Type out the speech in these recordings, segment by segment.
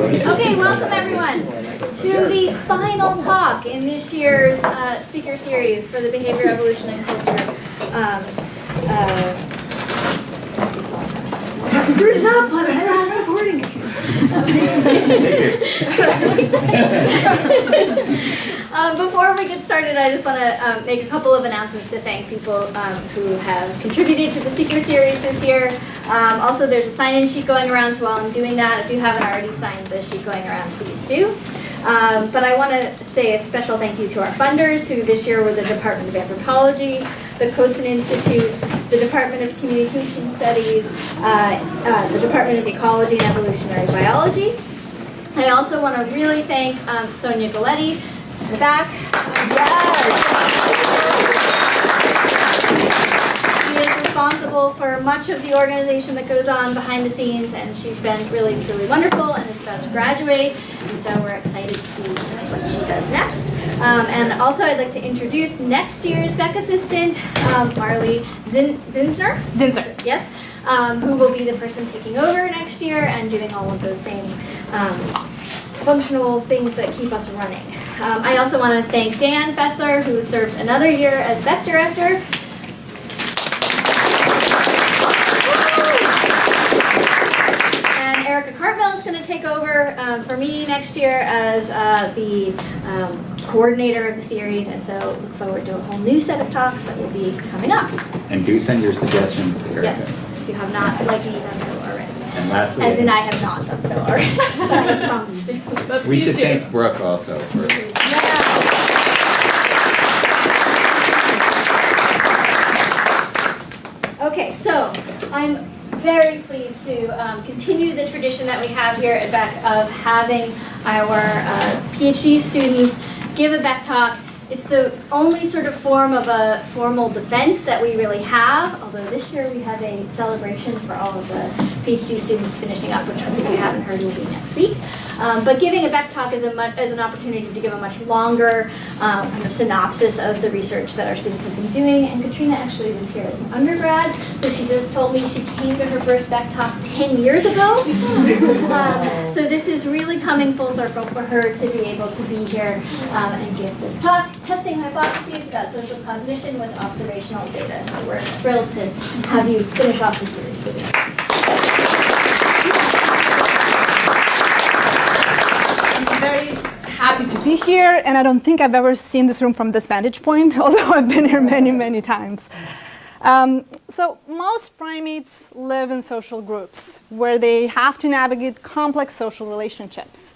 Okay, welcome everyone to the final talk in this year's speaker series for the Behavior, Evolution, and Culture. Screwed it up on the last recording. Before we get started, I just want to make a couple of announcements to thank people who have contributed to the speaker series this year. Also, there's a sign-in sheet going around, so while I'm doing that, if you haven't already signed the sheet going around, please do. But I want to say a special thank you to our funders, who this year were the Department of Anthropology, the Kotzen Institute, the Department of Communication Studies, the Department of Ecology and Evolutionary Biology. I also want to really thank Sonia Galletti in the back. She is responsible for much of the organization that goes on behind the scenes, and she's been really, truly wonderful and is about to graduate, and so we're excited to see what she does next. And also I'd like to introduce next year's Beck assistant, Marley Zinsner, yes, who will be the person taking over next year and doing all of those same functional things that keep us running. I also want to thank Dan Fessler, who served another year as Beck director. And Erica Cartmel is going to take over for me next year as the coordinator of the series, and so look forward to a whole new set of talks that will be coming up. And do send your suggestions to Erica. Yes, if you have not, like me, done so already. And lastly, as in I have not done so already, but I have promised to. We should thank Brooke also for. Okay, so I'm very pleased to continue the tradition that we have here at Beck of having our PhD students give a Beck talk. It's the only sort of form of a formal defense that we really have, although this year we have a celebration for all of the PhD students finishing up, which if you haven't heard will be next week. But giving a Beck talk is an opportunity to give a much longer kind of synopsis of the research that our students have been doing. And Kotrina actually was here as an undergrad, so she just told me she came to her first Beck talk 10 years ago. So this is really coming full circle for her to be able to be here and give this talk, testing hypotheses about social cognition with observational data. So we're thrilled to have you finish off the series with us. I'm very happy to be here, and I don't think I've ever seen this room from this vantage point, although I've been here many, many times. So most primates live in social groups where they have to navigate complex social relationships.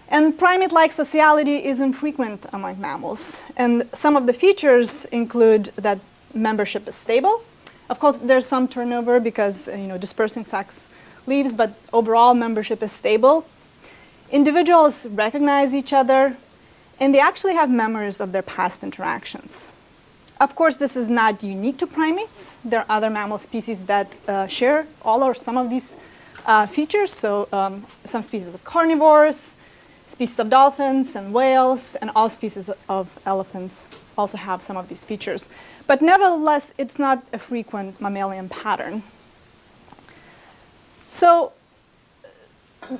And primate-like sociality is infrequent among mammals. And some of the features include that membership is stable. Of course, there's some turnover because dispersing sex leaves, but overall membership is stable. Individuals recognize each other, and they actually have memories of their past interactions. Of course, this is not unique to primates. There are other mammal species that share all or some of these features. So some species of carnivores, species of dolphins and whales, and all species of elephants also have some of these features. But nevertheless, it's not a frequent mammalian pattern. So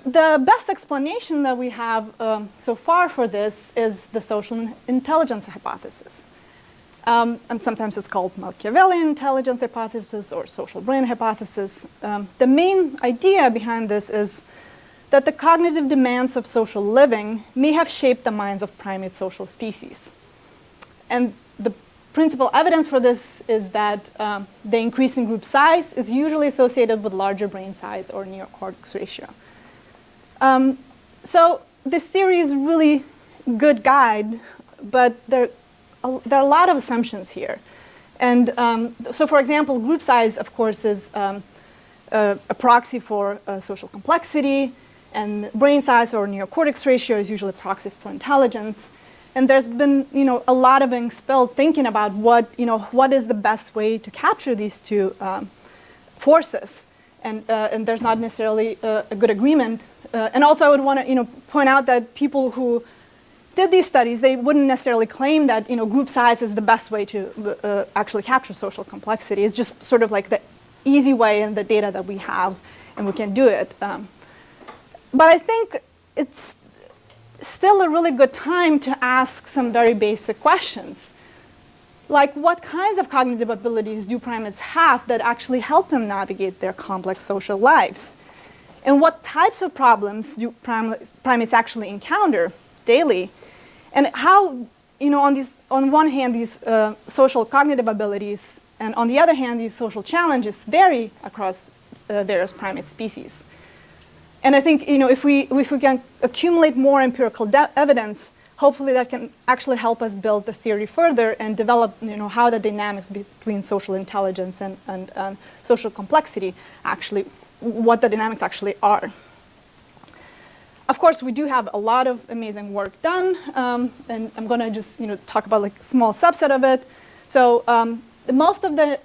the best explanation that we have so far for this is the social intelligence hypothesis. And sometimes it's called Machiavellian intelligence hypothesis or social brain hypothesis. The main idea behind this is that the cognitive demands of social living may have shaped the minds of primate social species. And the principal evidence for this is that the increase in group size is usually associated with larger brain size or neocortex ratio. So this theory is really good guide, but there are a lot of assumptions here. And so for example, group size, of course, is a proxy for social complexity, and brain size or neocortex ratio is usually a proxy for intelligence. And there's been, a lot of ink spilled thinking about what is the best way to capture these two forces. And there's not necessarily a good agreement. And also I would want to, point out that people who did these studies, they wouldn't necessarily claim that, group size is the best way to actually capture social complexity. It's just sort of like the easy way in the data that we have, and we can do it. But I think it's still a really good time to ask some very basic questions. Like, what kinds of cognitive abilities do primates have that actually help them navigate their complex social lives? And what types of problems do primates actually encounter daily? And how, on one hand, these social cognitive abilities, and on the other hand, these social challenges vary across various primate species. And I think, if we can accumulate more empirical evidence, hopefully that can actually help us build the theory further and develop, how the dynamics between social intelligence and social complexity actually, what the dynamics actually are. Of course, we do have a lot of amazing work done, and I'm going to just, talk about like a small subset of it. So most of the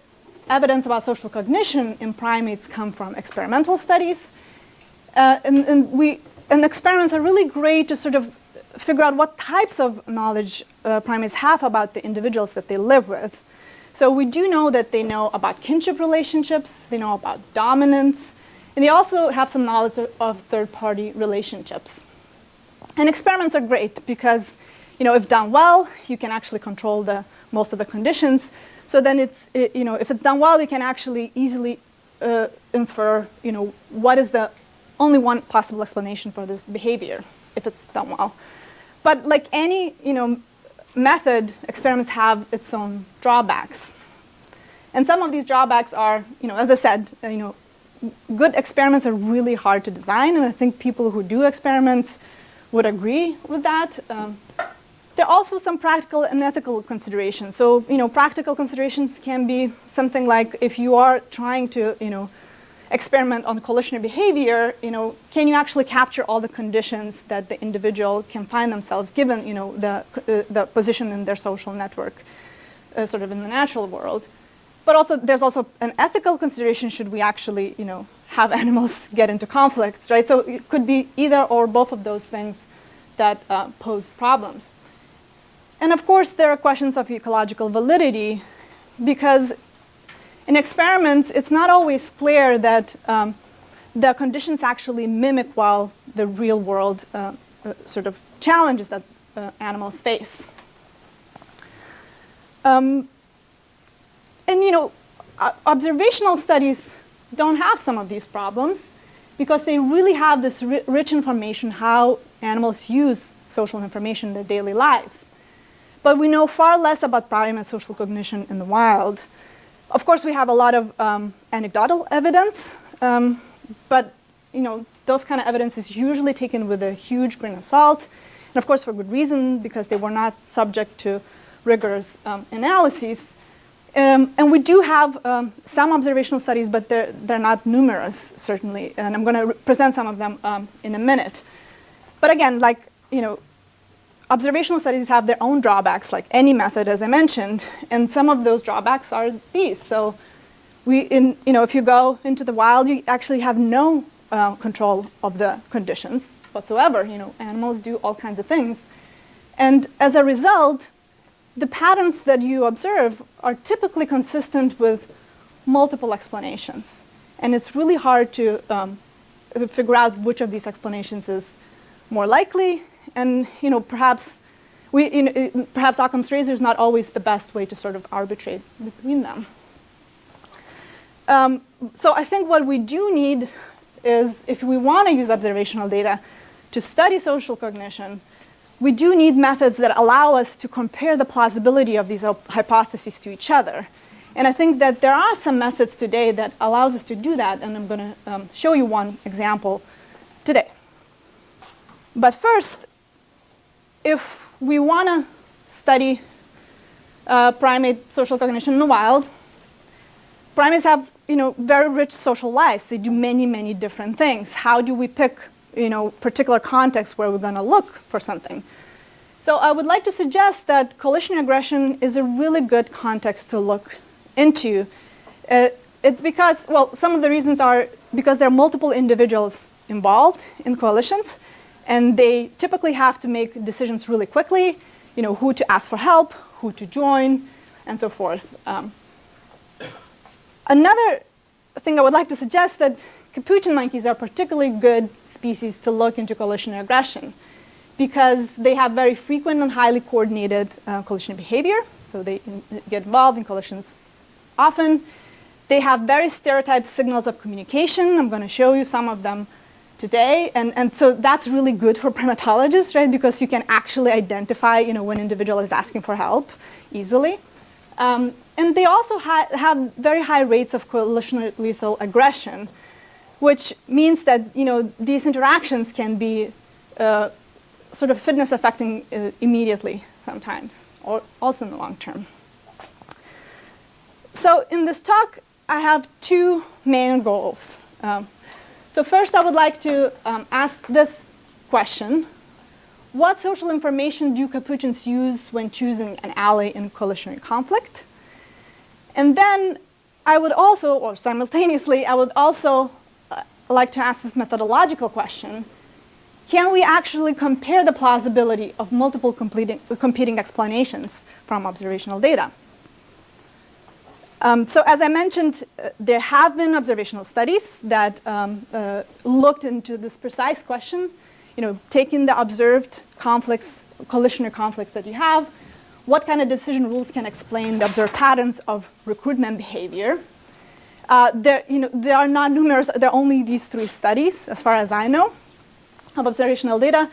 evidence about social cognition in primates come from experimental studies. And experiments are really great to sort of figure out what types of knowledge primates have about the individuals that they live with. So we do know that they know about kinship relationships, they know about dominance, and they also have some knowledge of third-party relationships. And experiments are great because, if done well, you can actually control most of the conditions. So then if it's done well, you can actually easily infer, what is the only one possible explanation for this behavior, if it's done well. But like any, method, experiments have its own drawbacks. And some of these drawbacks are, as I said, good experiments are really hard to design, and I think people who do experiments would agree with that. There are also some practical and ethical considerations. So, practical considerations can be something like if you are trying to, experiment on coalitionary behavior, can you actually capture all the conditions that the individual can find themselves given, the position in their social network, sort of in the natural world. But also, there's also an ethical consideration: should we actually, have animals get into conflicts, right? So it could be either or both of those things that pose problems. And of course, there are questions of ecological validity, because in experiments, it's not always clear that the conditions actually mimic well the real world sort of challenges that animals face. And observational studies don't have some of these problems because they really have this rich information how animals use social information in their daily lives. But we know far less about primate social cognition in the wild. Of course, we have a lot of anecdotal evidence, but those kind of evidence is usually taken with a huge grain of salt, and of course for good reason, because they were not subject to rigorous analyses. And we do have some observational studies, but they're not numerous, certainly, and I'm going to present some of them in a minute. But again, observational studies have their own drawbacks, like any method, as I mentioned, and some of those drawbacks are these. So, if you go into the wild, you actually have no control of the conditions whatsoever. Animals do all kinds of things, and as a result, the patterns that you observe are typically consistent with multiple explanations, and it's really hard to figure out which of these explanations is more likely. And perhaps Occam's razor is not always the best way to sort of arbitrate between them. So I think what we do need is, if we want to use observational data to study social cognition, we do need methods that allow us to compare the plausibility of these hypotheses to each other. And I think that there are some methods today that allows us to do that, and I'm going to show you one example today. But first, if we want to study primate social cognition in the wild, primates have very rich social lives. They do many, many different things. How do we pick particular contexts where we're going to look for something? So I would like to suggest that coalitionary aggression is a really good context to look into. It's because, well, some of the reasons are because there are multiple individuals involved in coalitions, and they typically have to make decisions really quickly, who to ask for help, who to join, and so forth. Another thing I would like to suggest that capuchin monkeys are particularly good species to look into coalitionary aggression because they have very frequent and highly coordinated coalition behavior. So they get involved in coalitions often. They have very stereotyped signals of communication. I'm going to show you some of them today. And so that's really good for primatologists, right? Because you can actually identify, when an individual is asking for help easily. And they also have very high rates of coalitionary lethal aggression, which means that these interactions can be sort of fitness affecting immediately sometimes, or also in the long term. So in this talk, I have two main goals. So first, I would like to ask this question. What social information do capuchins use when choosing an ally in coalitionary conflict? And then I would also, or simultaneously, I would also like to ask this methodological question. Can we actually compare the plausibility of multiple competing explanations from observational data? So as I mentioned, there have been observational studies that looked into this precise question, taking the observed conflicts, coalitionary conflicts that you have, what kind of decision rules can explain the observed patterns of recruitment behavior. There are not numerous, there are only these 3 studies, as far as I know, of observational data.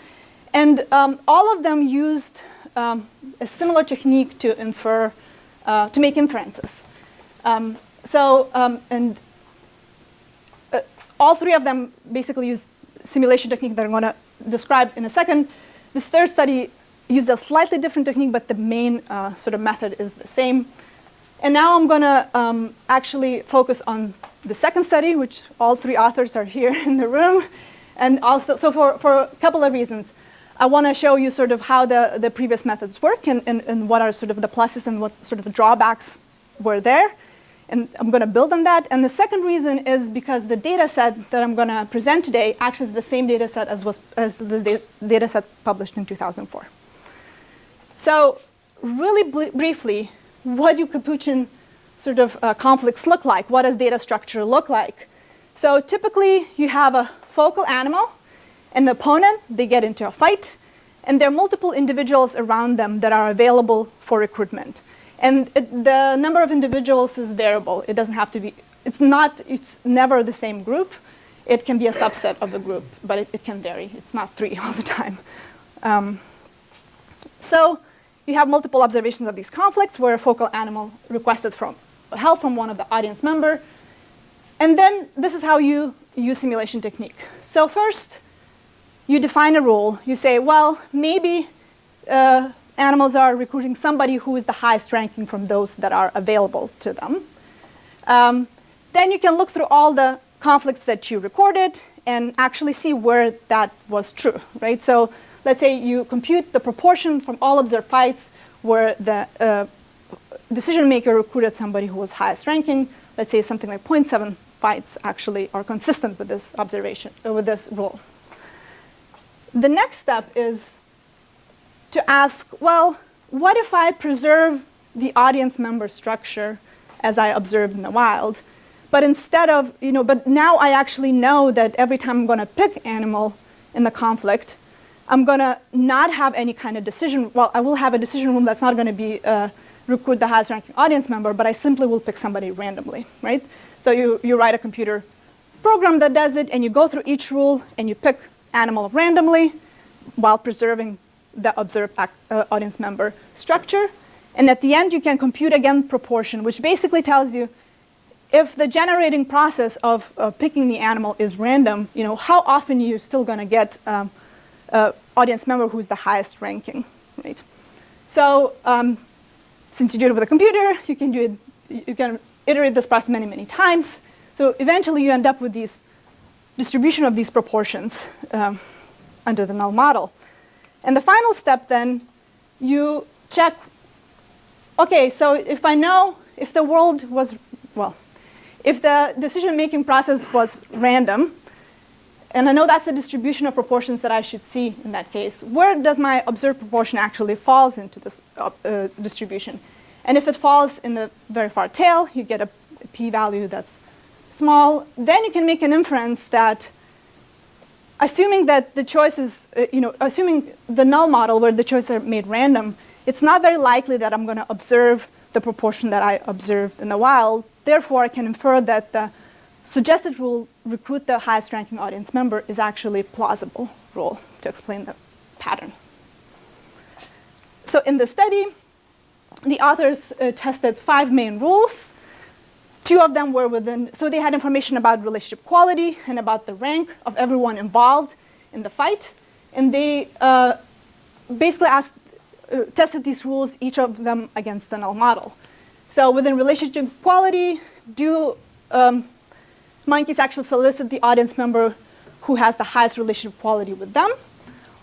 And all of them used a similar technique to infer, to make inferences. All 3 of them basically use simulation technique that I'm going to describe in a second. This third study used a slightly different technique, but the main sort of method is the same. And now I'm going to actually focus on the second study, which all 3 authors are here in the room. And also, so for a couple of reasons, I want to show you sort of how the previous methods work and what are sort of the pluses and what sort of drawbacks were there. And I'm going to build on that. And the second reason is because the data set that I'm going to present today actually is the same data set as the data set published in 2004. So really briefly, what do capuchin sort of conflicts look like? What does data structure look like? So typically, you have a focal animal and the opponent. They get into a fight. And there are multiple individuals around them that are available for recruitment. And the number of individuals is variable. It doesn't have to be, it's never the same group. It can be a subset of the group, but it can vary. It's not 3 all the time. So you have multiple observations of these conflicts where a focal animal requested help from one of the audience member. And then this is how you use simulation technique. So first, you define a rule. You say, well, maybe animals are recruiting somebody who is the highest ranking from those that are available to them. Then you can look through all the conflicts that you recorded and actually see where that was true, right? So let's say you compute the proportion from all observed fights where the decision maker recruited somebody who was highest ranking. Let's say something like 0.7 fights actually are consistent with this observation, with this rule. The next step is to ask, well, what if I preserve the audience member structure as I observed in the wild, but instead of, but now I actually know that every time I'm going to pick animal in the conflict, I'm going to not have any kind of decision. Well, I will have a decision room that's not going to be recruit the highest ranking audience member, but I simply will pick somebody randomly, right? So you write a computer program that does it, and you go through each rule, and you pick animal randomly while preserving the observed audience member structure. And at the end, you can compute again proportion, which basically tells you if the generating process of picking the animal is random, how often you're still going to get audience member who's the highest ranking, right? So since you do it with a computer, you can iterate this process many, many times. So eventually, you end up with these distribution of these proportions under the null model. And the final step, then, you check, OK, so if I know if the world was, well, if the decision-making process was random, and I know that's a distribution of proportions that I should see in that case, where does my observed proportion actually falls into this distribution? And if it falls in the very far tail, you get a p-value that's small. Then you can make an inference that assuming that the choices, assuming the null model where the choices are made random, it's not very likely that I'm going to observe the proportion that I observed in the wild. Therefore, I can infer that the suggested rule, recruit the highest ranking audience member, is actually a plausible rule to explain the pattern. So in the study, the authors tested 5 main rules. 2 of them were within, so they had information about relationship quality and about the rank of everyone involved in the fight. And they basically tested these rules, each of them against the null model. So within relationship quality, do monkeys actually solicit the audience member who has the highest relationship quality with them?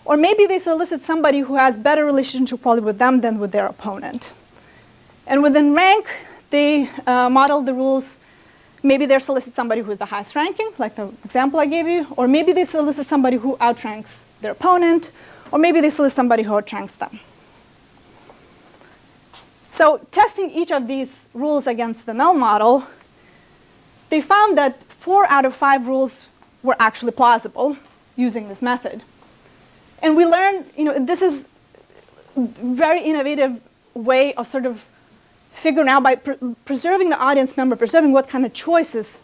Or maybe they solicit somebody who has better relationship quality with them than with their opponent. And within rank, they modeled the rules. Maybe they solicit somebody who is the highest ranking, like the example I gave you. Or maybe they solicit somebody who outranks their opponent. Or maybe they solicit somebody who outranks them. So testing each of these rules against the null model, they found that 4 out of 5 rules were actually plausible using this method. And we learned, this is a very innovative way of sort of figuring out by preserving the audience member, preserving what kind of choices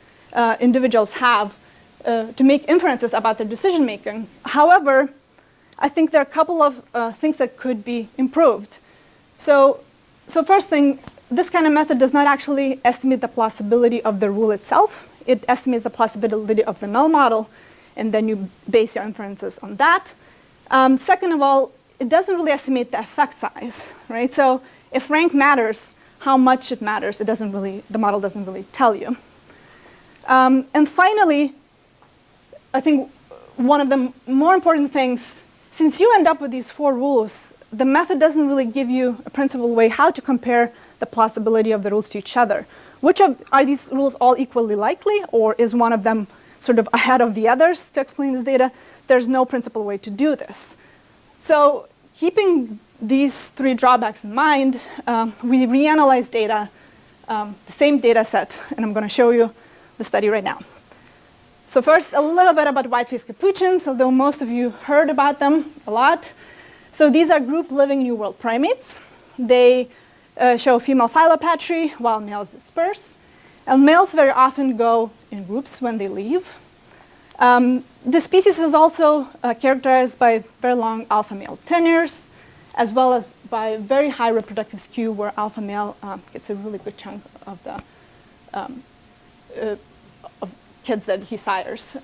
individuals have to make inferences about their decision making. However, I think there are a couple of things that could be improved. So first thing, this kind of method does not actually estimate the plausibility of the rule itself. It estimates the plausibility of the null model, and then you base your inferences on that. Second of all, it doesn't really estimate the effect size, right? So if rank matters, how much it matters, the model doesn't really tell you. And finally, I think one of the more important things, since you end up with these 4 rules, the method doesn't really give you a principled way how to compare the plausibility of the rules to each other. Are these rules all equally likely, or is one of them sort of ahead of the others to explain this data? There's no principled way to do this. So keeping these 3 drawbacks in mind, we reanalyzed data, the same data set, and I'm going to show you the study right now. So first, a little bit about white-faced capuchins, although most of you heard about them a lot. So these are group-living New World primates. They show female phylopatry while males disperse. And males very often go in groups when they leave. The species is also characterized by very long alpha male tenures, as well as by very high reproductive skew, where alpha male gets a really good chunk of the of kids that he sires.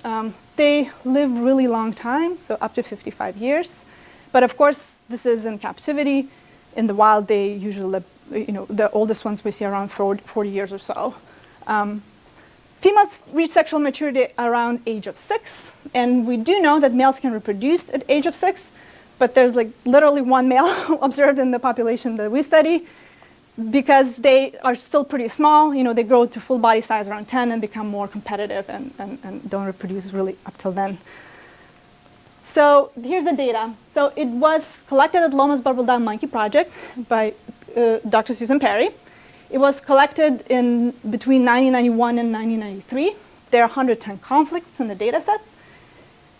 They live really long time, so up to 55 years. But of course, this is in captivity. In the wild, they usually live, the oldest ones we see around 40 years or so. Females reach sexual maturity around age of 6, and we do know that males can reproduce at age of 6, but there's like literally 1 male observed in the population that we study, because they are still pretty small. They grow to full body size around 10 and become more competitive and don't reproduce really up till then. So here's the data. So it was collected at Lomas Barbudal Monkey Project by Dr. Susan Perry. It was collected in between 1991 and 1993. There are 110 conflicts in the data set.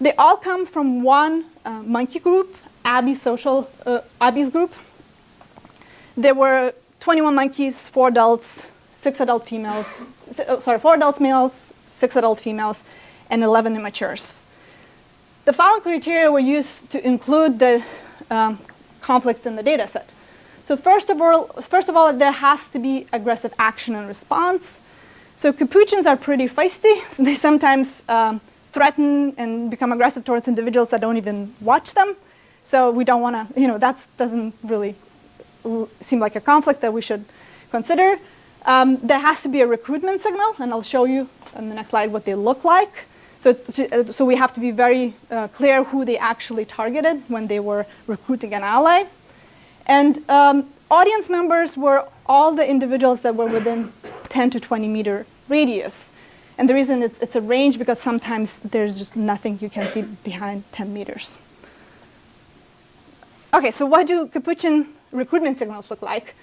They all come from one monkey group, Abby's group. There were 21 monkeys, 4 adults, 6 adult females, 4 adult males, 6 adult females, and 11 immatures. The following criteria were used to include the conflicts in the data set. So first of all, there has to be aggressive action and response. So capuchins are pretty feisty. So they sometimes threaten and become aggressive towards individuals that don't even watch them. So we don't want to, that doesn't really seem like a conflict that we should consider. There has to be a recruitment signal, and I'll show you on the next slide what they look like. So we have to be very clear who they actually targeted when they were recruiting an ally. And audience members were all the individuals that were within 10 to 20 meter radius. And the reason it's a range because sometimes there's just nothing you can see behind 10 meters. Okay, so what do capuchin recruitment signals look like?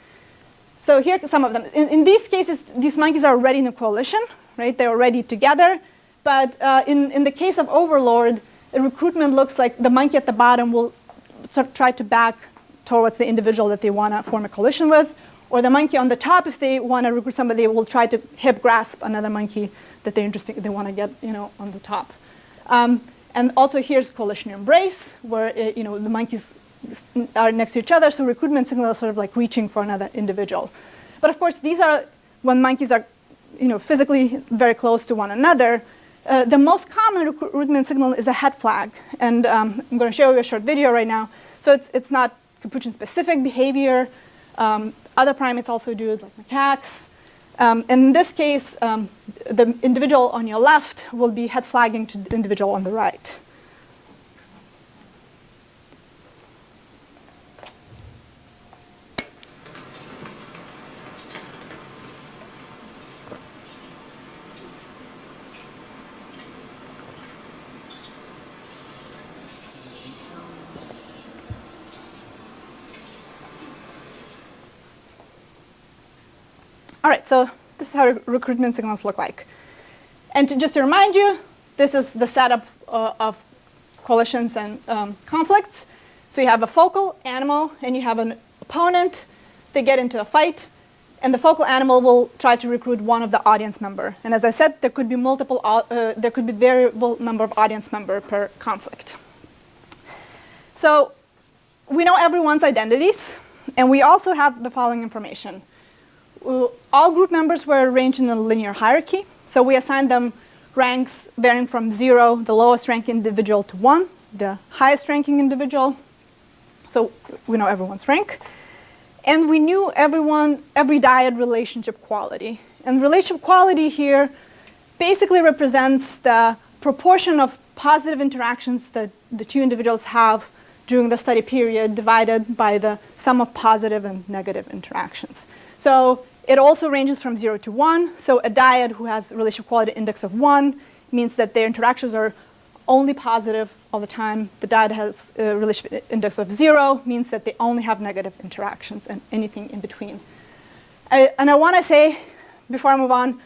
So here are some of them. In these cases, these monkeys are already in a coalition, right? They're already together. But in the case of Overlord, a recruitment looks like the monkey at the bottom will try to back towards the individual that they want to form a coalition with, or the monkey on the top, if they want to recruit somebody, will try to hip grasp another monkey that they want to get, on the top. And also here's coalitionary embrace, where the monkeys are next to each other, so recruitment signal is sort of like reaching for another individual. But of course, these are when monkeys are physically very close to one another. The most common recruitment signal is a head flag, and I'm going to show you a short video right now. So it's not capuchin-specific behavior. Other primates also do it, like macaques. In this case, the individual on your left will be head flagging to the individual on the right. All right, so this is how recruitment signals look like. And just to remind you, this is the setup of coalitions and conflicts. So you have a focal animal, and you have an opponent. They get into a fight, and the focal animal will try to recruit one of the audience member. And as I said, there could be variable number of audience member per conflict. So we know everyone's identities, and we also have the following information. All group members were arranged in a linear hierarchy. So we assigned them ranks varying from 0, the lowest ranking individual, to 1, the highest ranking individual. So we know everyone's rank. And we knew every dyad relationship quality. And relationship quality here basically represents the proportion of positive interactions that the two individuals have during the study period divided by the sum of positive and negative interactions. So it also ranges from 0 to 1. So a dyad who has a relationship quality index of 1 means that their interactions are only positive all the time. The dyad has a relationship index of 0 means that they only have negative interactions, and anything in between. And I want to say, before I move on,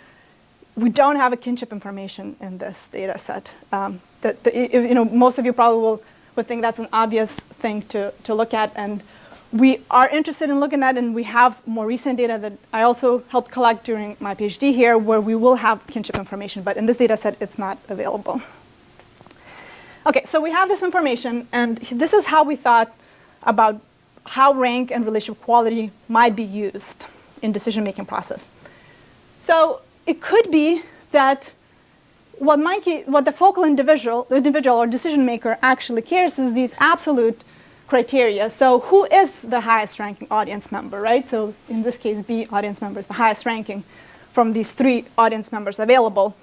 we don't have a kinship information in this data set. Most of you probably would think that's an obvious thing to look at, and we are interested in looking at, and we have more recent data that I also helped collect during my PhD here, where we will have kinship information, but in this data set, it's not available. Okay, so we have this information, and this is how we thought about how rank and relationship quality might be used in decision-making process. So it could be that what the focal individual or decision maker actually cares is these absolute criteria. So who is the highest ranking audience member, right? So in this case, B audience member is the highest ranking from these 3 audience members available.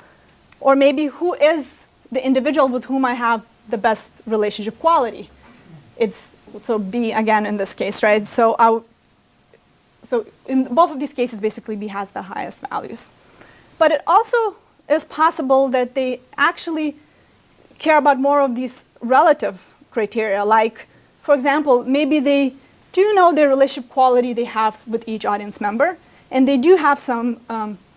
Or maybe who is the individual with whom I have the best relationship quality. So B again in this case, right? So in both of these cases, basically B has the highest values. But it also is possible that they actually care about more of these relative criteria, like, for example, maybe they do know their relationship quality they have with each audience member, and they do have some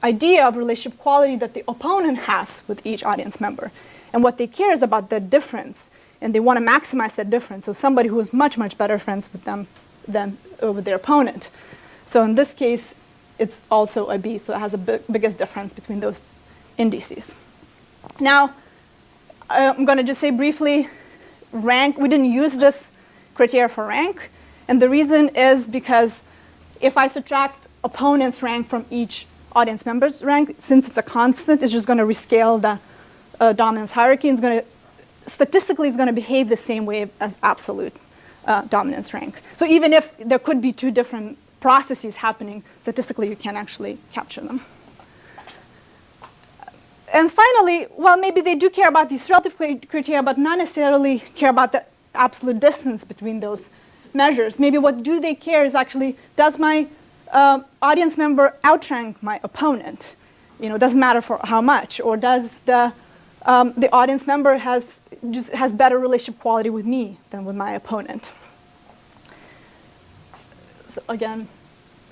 idea of relationship quality that the opponent has with each audience member. And what they care is about the difference, and they want to maximize that difference. So somebody who is much, much better friends with them than with their opponent. So in this case, it's also a B, so it has the biggest difference between those indices. Now, I'm going to just say briefly, rank, we didn't use this criteria for rank, and the reason is because if I subtract opponent's rank from each audience member's rank, since it's a constant, it's just going to rescale the dominance hierarchy, and statistically it's going to behave the same way as absolute dominance rank. So even if there could be 2 different processes happening, statistically you can actually capture them. And finally, well, maybe they do care about these relative criteria, but not necessarily care about the absolute distance between those measures. Maybe what do they care is actually, does my audience member outrank my opponent? Doesn't matter for how much, or does the audience member has better relationship quality with me than with my opponent? So again,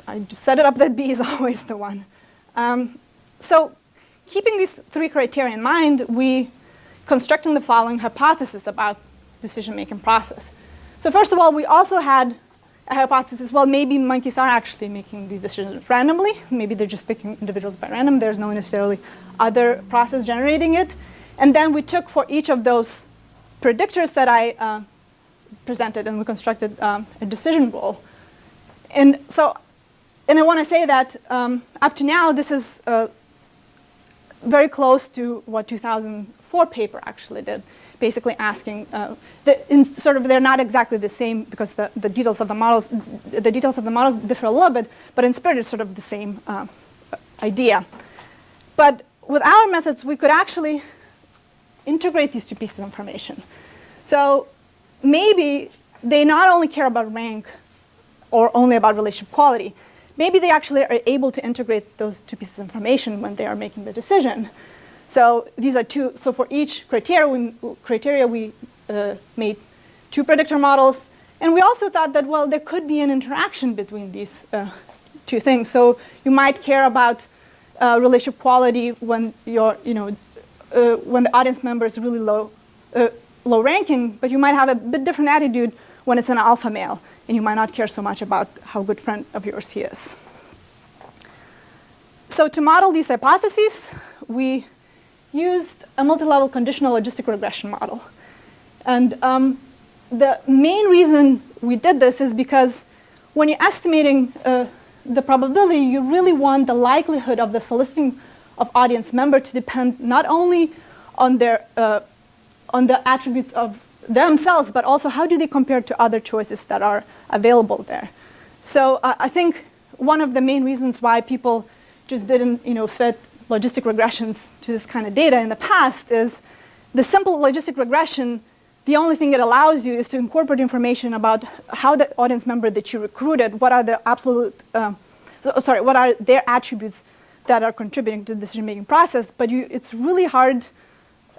I just set it up that B is always the one. So keeping these 3 criteria in mind, we constructing the following hypothesis about decision-making process. So first of all, we also had a hypothesis, well, maybe monkeys are actually making these decisions randomly. Maybe they're just picking individuals by random. There's no necessarily other process generating it. And then we took for each of those predictors that I presented, and we constructed a decision rule. And I want to say that up to now, this is very close to what 2004 paper actually did, basically asking, they're not exactly the same because the details of the models differ a little bit, but in spirit it's sort of the same idea. But with our methods, we could actually integrate these two pieces of information. So maybe they not only care about rank or only about relationship quality, maybe they actually are able to integrate those two pieces of information when they are making the decision. So these are two. So for each criteria, we made two predictor models, and we also thought that, well, there could be an interaction between these two things. So you might care about relationship quality when when the audience member is really low ranking, but you might have a bit different attitude when it's an alpha male, and you might not care so much about how good friend of yours he is. So to model these hypotheses, we used a multi-level conditional logistic regression model. And the main reason we did this is because when you're estimating the probability, you really want the likelihood of the soliciting of audience member to depend not only on their on the attributes of themselves, but also how do they compare to other choices that are available there. So I think one of the main reasons why people just didn't fit logistic regressions to this kind of data in the past is the simple logistic regression, the only thing it allows you is to incorporate information about how the audience member that you recruited, what are the what are their attributes that are contributing to the decision-making process, but it's really hard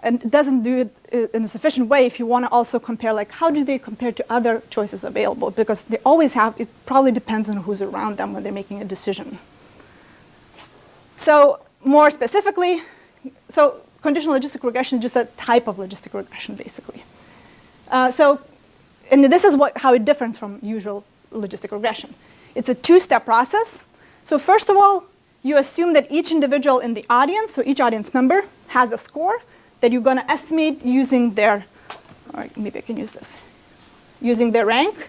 and it doesn't do it in a sufficient way if you want to also compare, like, how do they compare to other choices available? Because they always have, it probably depends on who's around them when they're making a decision. So more specifically, so conditional logistic regression is just a type of logistic regression, basically. And this is how it differs from usual logistic regression. It's a two-step process. So first of all, you assume that each individual in the audience, so each audience member, has a score that you're going to estimate using their, all right, maybe I can use this, using their rank,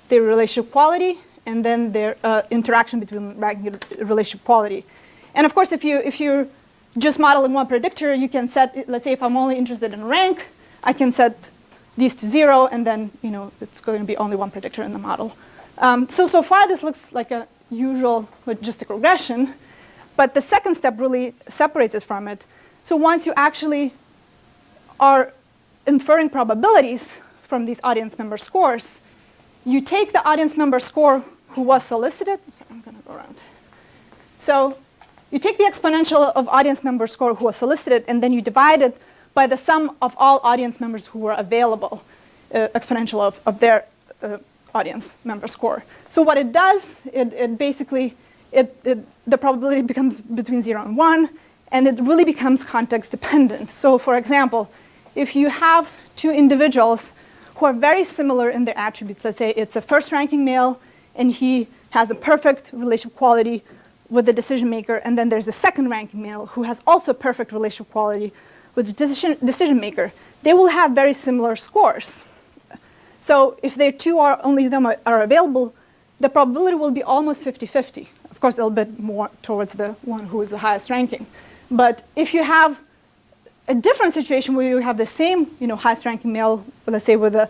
their relationship quality, and then their interaction between rank and relationship quality. And of course, if you're just modeling one predictor, you can set, let's say if I'm only interested in rank, I can set these to 0, and then it's going to be only one predictor in the model. So far, this looks like a usual logistic regression, but the second step really separates it from it. So once you actually are inferring probabilities from these audience member scores, you take the audience member score who was solicited. Sorry, I'm going to go around. So you take the exponential of audience member score who was solicited, and then you divide it by the sum of all audience members who were available, exponential of their audience member score. So what it does, it basically, the probability becomes between 0 and 1, and it really becomes context dependent. So for example, if you have two individuals who are very similar in their attributes, let's say it's a first ranking male and he has a perfect relationship quality with the decision maker, and then there's a second ranking male who has also perfect relationship quality with the decision maker, they will have very similar scores. So if there two are only them are available, the probability will be almost 50-50. Of course, a little bit more towards the one who is the highest ranking. But if you have a different situation where you have the same, highest ranking male, let's say with a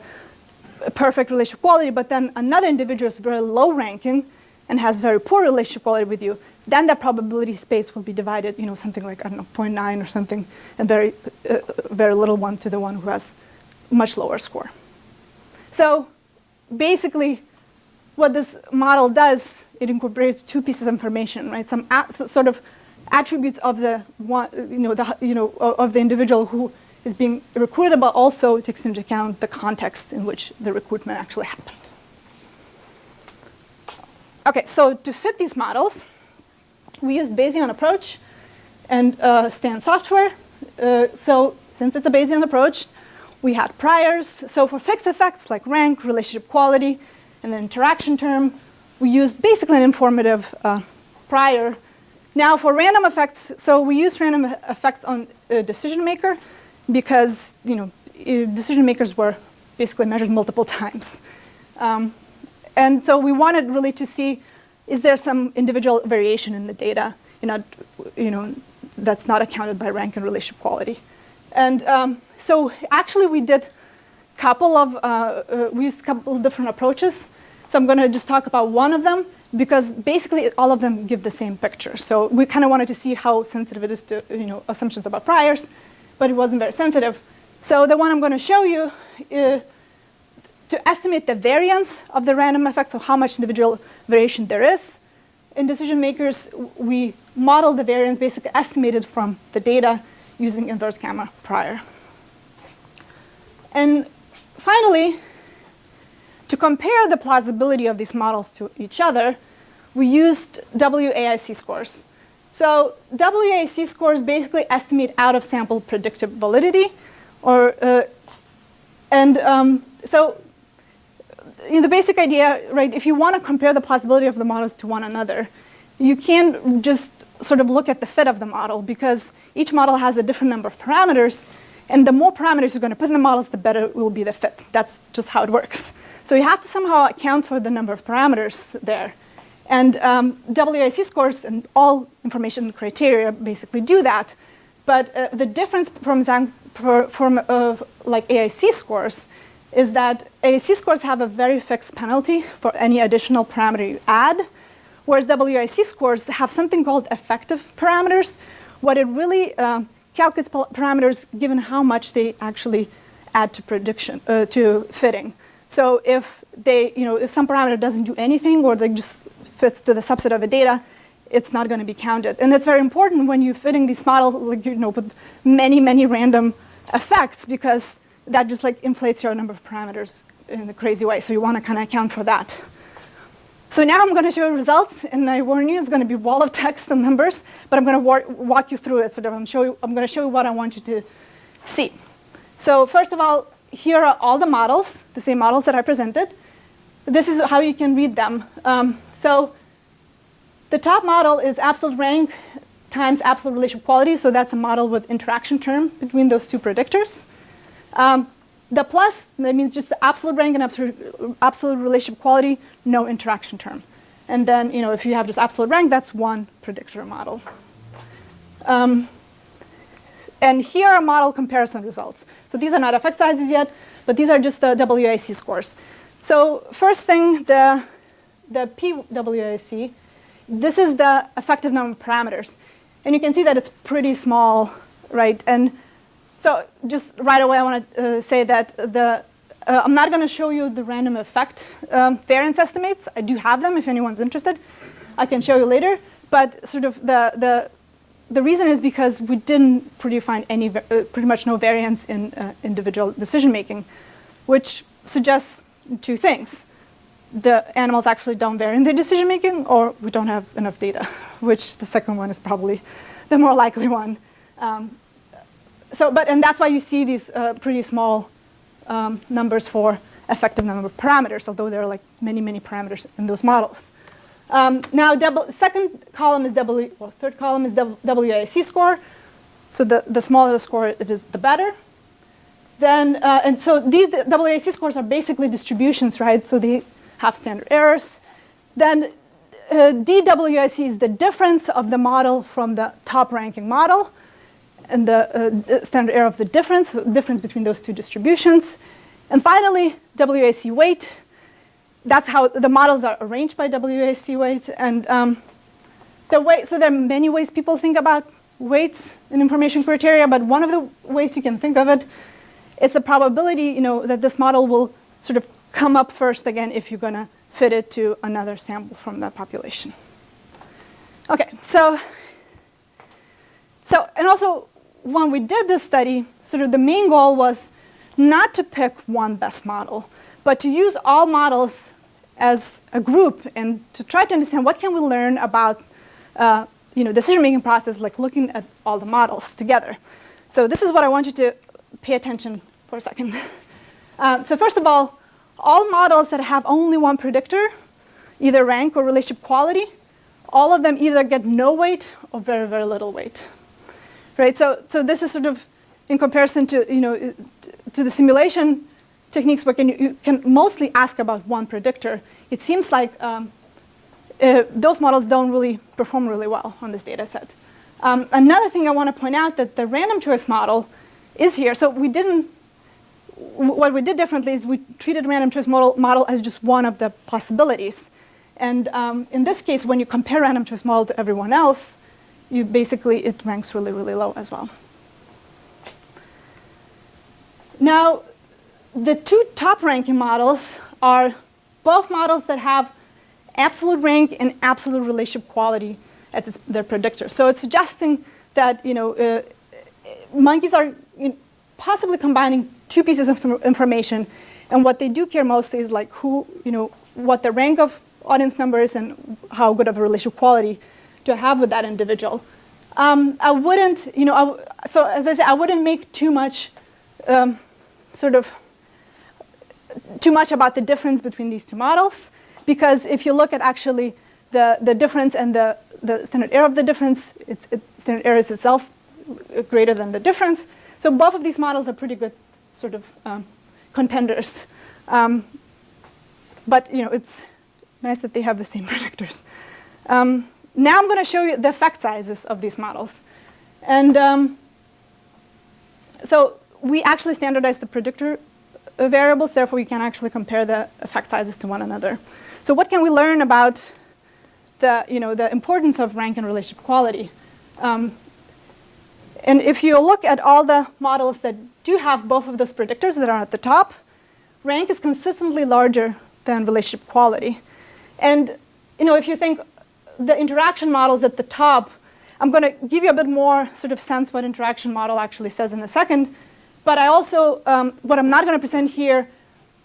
perfect relationship quality, but then another individual is very low ranking and has very poor relationship quality with you, then the probability space will be divided, something like, I don't know, 0.9 or something, and very little one to the one who has much lower score. So basically, what this model does, it incorporates two pieces of information, right? Some sort of attributes of the one, of the individual who is being recruited, but also takes into account the context in which the recruitment actually happened. Okay, so to fit these models, we used Bayesian approach and stand software. So since it's a Bayesian approach, we had priors. So for fixed effects like rank, relationship quality, and the interaction term, we used basically an informative prior. Now for random effects, so we use random effects on a decision maker because decision makers were basically measured multiple times. And so we wanted really to see, is there some individual variation in the data, that's not accounted by rank and relationship quality. And so actually we did we used a couple of different approaches. So I'm going to just talk about one of them because basically all of them give the same picture. So we kind of wanted to see how sensitive it is to assumptions about priors, but it wasn't very sensitive. So the one I'm going to show you, to estimate the variance of the random effects, so how much individual variation there is in decision makers, we model the variance basically estimated from the data using inverse gamma prior. And finally, to compare the plausibility of these models to each other, we used WAIC scores. So WAIC scores basically estimate out-of-sample predictive validity, so the basic idea, right, if you want to compare the plausibility of the models to one another, you can't just sort of look at the fit of the model because each model has a different number of parameters, and the more parameters you're going to put in the models, the better will be the fit. That's just how it works. So you have to somehow account for the number of parameters there. And WAIC scores and all information criteria basically do that. But the difference from like AIC scores is that AIC scores have a very fixed penalty for any additional parameter you add, whereas WAIC scores have something called effective parameters. What it really calculates parameters given how much they actually add to prediction, to fitting. So if if some parameter doesn't do anything or they just fits to the subset of a data, it's not going to be counted. And that's very important when you're fitting these models with many, many random effects because that just inflates your number of parameters in a crazy way. So you want to kind of account for that. So now I'm going to show you results, and I warn you, it's going to be a wall of text and numbers, but I'm going to walk you through it. So I'm going to show you what I want you to see. So first of all, here are all the models, the same models that I presented. This is how you can read them. So the top model is absolute rank times absolute relationship quality. So that's a model with interaction term between those two predictors. The plus, that means just the absolute rank and absolute relationship quality, no interaction term. And then, if you have just absolute rank, that's one predictor model. And here are model comparison results. So these are not effect sizes yet, but these are just the WAIC scores. So first thing, the PWAIC, this is the effective number of parameters. And you can see that it's pretty small, right? And so just right away, I want to say that I'm not going to show you the random effect variance estimates. I do have them if anyone's interested. I can show you later. But sort of the reason is because we didn't find pretty much no variance in individual decision making, which suggests two things. The animals actually don't vary in their decision making, or we don't have enough data, which the second one is probably the more likely one. And that's why you see these pretty small numbers for effective number of parameters, although there are many, many parameters in those models. Now, third column is WAIC score. So the smaller the score it is, the better. Then, and so these WAIC scores are basically distributions, right? So they have standard errors. Then DWAIC is the difference of the model from the top ranking model, and the standard error of the difference between those two distributions. And finally, WAIC weight. That's how the models are arranged by WAIC weight. And so there are many ways people think about weights in information criteria, but one of the ways you can think of it is the probability, that this model will sort of come up first again if you're going to fit it to another sample from the population. Okay, so and also when we did this study, sort of the main goal was not to pick one best model, but to use all models as a group and to try to understand what can we learn about decision-making process, like looking at all the models together. So this is what I want you to pay attention for a second. So first of all models that have only one predictor, either rank or relationship quality, all of them either get no weight or very, very little weight. Right? So this is sort of in comparison to, to the simulation techniques where you can mostly ask about one predictor. It seems like those models don't really perform really well on this data set. Another thing I want to point out that the random choice model is here. So what we did differently is we treated random choice model as just one of the possibilities. And in this case, when you compare random choice model to everyone else, it ranks really, really low as well. Now, the two top ranking models are both models that have absolute rank and absolute relationship quality as their predictors. So it's suggesting that monkeys are possibly combining two pieces of information, and what they do care mostly is like what the rank of audience members and how good of a relationship quality to have with that individual. I wouldn't, so as I said, I wouldn't make too much about the difference between these two models, because if you look at actually the difference and the standard error of the difference, standard error is itself greater than the difference. So both of these models are pretty good sort of contenders. But it's nice that they have the same predictors. Now I'm going to show you the effect sizes of these models. And so we actually standardize the predictor variables, therefore we can actually compare the effect sizes to one another. So what can we learn about the importance of rank and relationship quality? And if you look at all the models that do have both of those predictors that are at the top, rank is consistently larger than relationship quality. And if you think the interaction models at the top, I'm going to give you a bit more sort of sense what interaction model actually says in a second. But I also, what I'm not going to present here,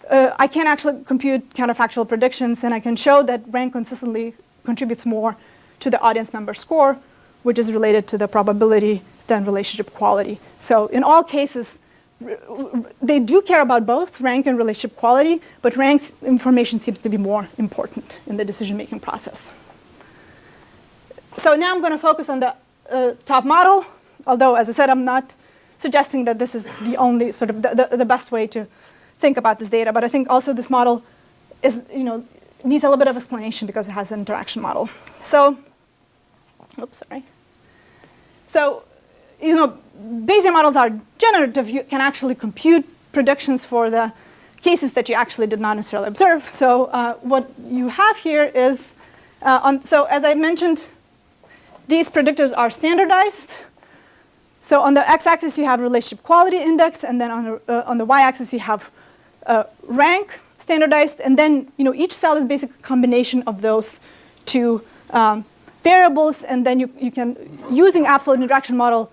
I can actually compute counterfactual predictions, and I can show that rank consistently contributes more to the audience member score, which is related to the probability than relationship quality. So in all cases, they do care about both rank and relationship quality, but rank's information seems to be more important in the decision-making process. So now I'm going to focus on the top model, although, as I said, I'm not suggesting that this is the only sort of the best way to think about this data, but I think also this model is, needs a little bit of explanation because it has an interaction model. So, oops, sorry. So, Bayesian models are generative. You can actually compute predictions for the cases that you actually did not necessarily observe. So what you have here is, so as I mentioned, these predictors are standardized. So on the x-axis, you have relationship quality index, and then on the y-axis, you have rank standardized, and then each cell is basically a combination of those two variables, and then you can, using absolute interaction model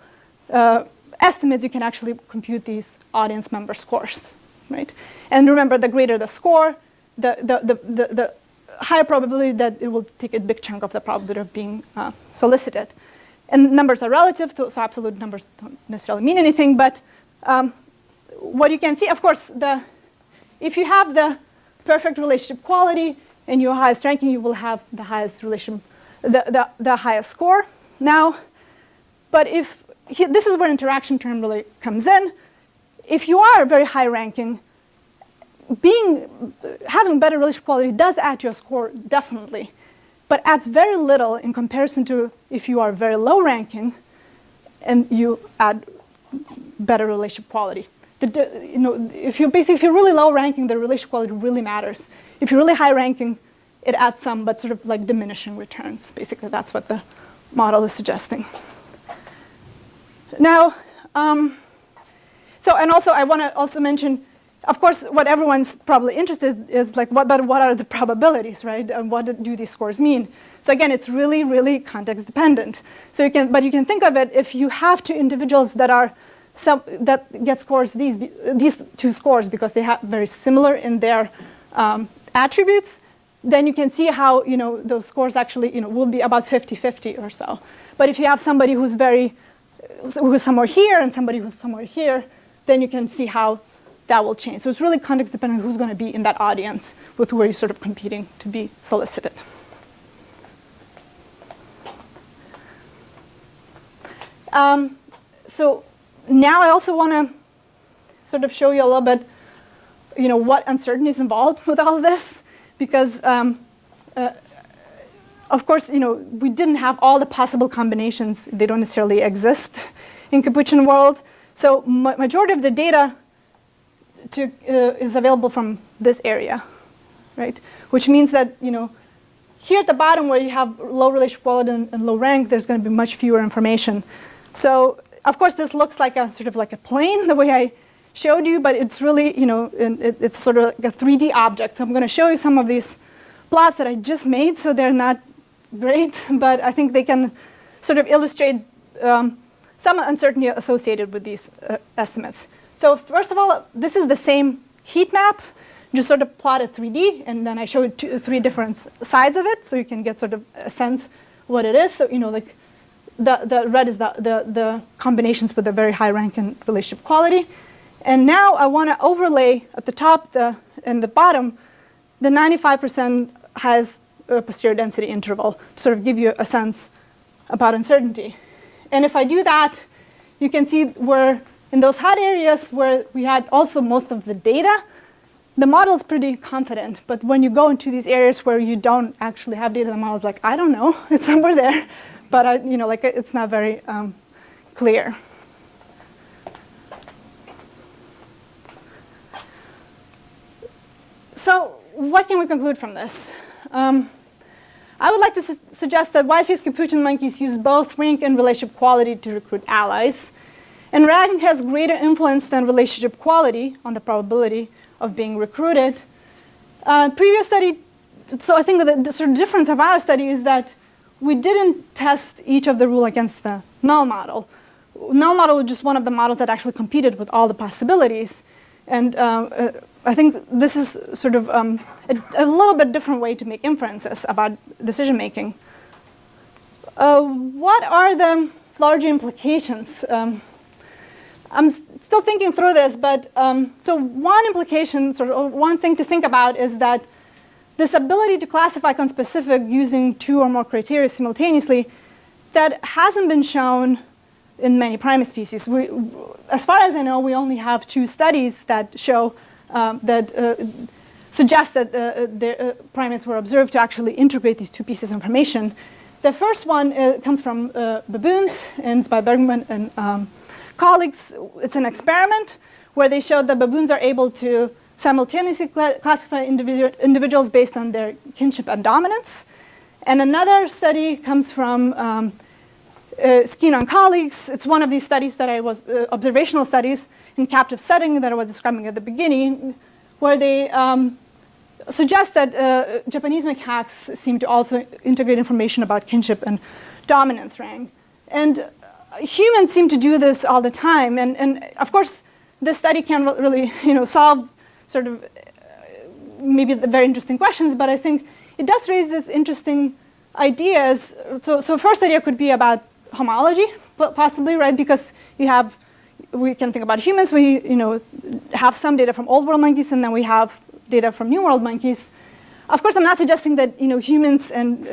estimates, you can actually compute these audience member scores, right? And remember, the greater the score, the higher probability that it will take a big chunk of the probability of being solicited. And numbers are relative, so absolute numbers don't necessarily mean anything, but what you can see, of course, if you have the perfect relationship quality and your highest ranking, you will have the highest the highest score. Now, but this is where interaction term really comes in. If you are very high ranking, having better relationship quality does add to your score, definitely, but adds very little in comparison to if you are very low ranking and you add better relationship quality. If you're really low ranking, the relationship quality really matters. If you're really high ranking, it adds some, but sort of like diminishing returns. Basically, that's what the model is suggesting. Now, and also I want to also mention, of course, what everyone's probably interested in is like, what are the probabilities, right? And what do these scores mean? So again, it's really, really context dependent. So you can think of it, if you have two individuals that get scores these two scores because they have very similar in their attributes, then you can see how those scores actually will be about 50-50 or so. But if you have somebody who's somewhere here and somebody who's somewhere here, then you can see how that will change. So it's really context dependent who's going to be in that audience with who are you sort of competing to be solicited. So now I also want to sort of show you a little bit, what uncertainty is involved with all of this, because of course, we didn't have all the possible combinations. They don't necessarily exist in capuchin world. So majority of the data is available from this area, right? Which means that, here at the bottom where you have low relation quality and low rank, there's going to be much fewer information. So of course, this looks like a sort of like a plane, the way I showed you, but it's really, it's sort of like a 3D object. So I'm going to show you some of these plots that I just made, so they're not great, but I think they can sort of illustrate some uncertainty associated with these estimates. So first of all, this is the same heat map, just sort of plotted 3D, and then I showed three different sides of it, so you can get sort of a sense what it is. So, like the red is the combinations with a very high rank and relationship quality. And now I want to overlay at the top and the bottom, the 95% has a posterior density interval to sort of give you a sense about uncertainty. And if I do that, you can see where in those hot areas where we had also most of the data, the model is pretty confident. But when you go into these areas where you don't actually have data, the model is like, I don't know, it's somewhere there, but it's not very clear. So what can we conclude from this? I would like to suggest that white-faced capuchin monkeys use both rank and relationship quality to recruit allies. And rank has greater influence than relationship quality on the probability of being recruited. Previous study, so I think the sort of difference of our study is that we didn't test each of the rule against the null model. Null model was just one of the models that actually competed with all the possibilities. And I think this is sort of a little bit different way to make inferences about decision making. What are the larger implications? I'm still thinking through this, but so one implication, sort of one thing to think about is that this ability to classify conspecific using two or more criteria simultaneously, that hasn't been shown in many primate species. As far as I know, we only have 2 studies that show suggest that the primates were observed to actually integrate these 2 pieces of information. The first one comes from baboons, and it's by Bergman and colleagues. It's an experiment where they showed that baboons are able to simultaneously classify individuals based on their kinship and dominance. And another study comes from Skeena and colleagues. It's one of these studies that I was, observational studies in captive setting that I was describing at the beginning, where they suggest that Japanese macaques seem to also integrate information about kinship and dominance rank. And humans seem to do this all the time. And of course, this study can't really solve sort of maybe very interesting questions, but I think it does raise this interesting ideas. So first idea could be about homology, possibly, right? Because we can think about humans. We have some data from old world monkeys, and then we have data from new world monkeys. Of course, I'm not suggesting that humans and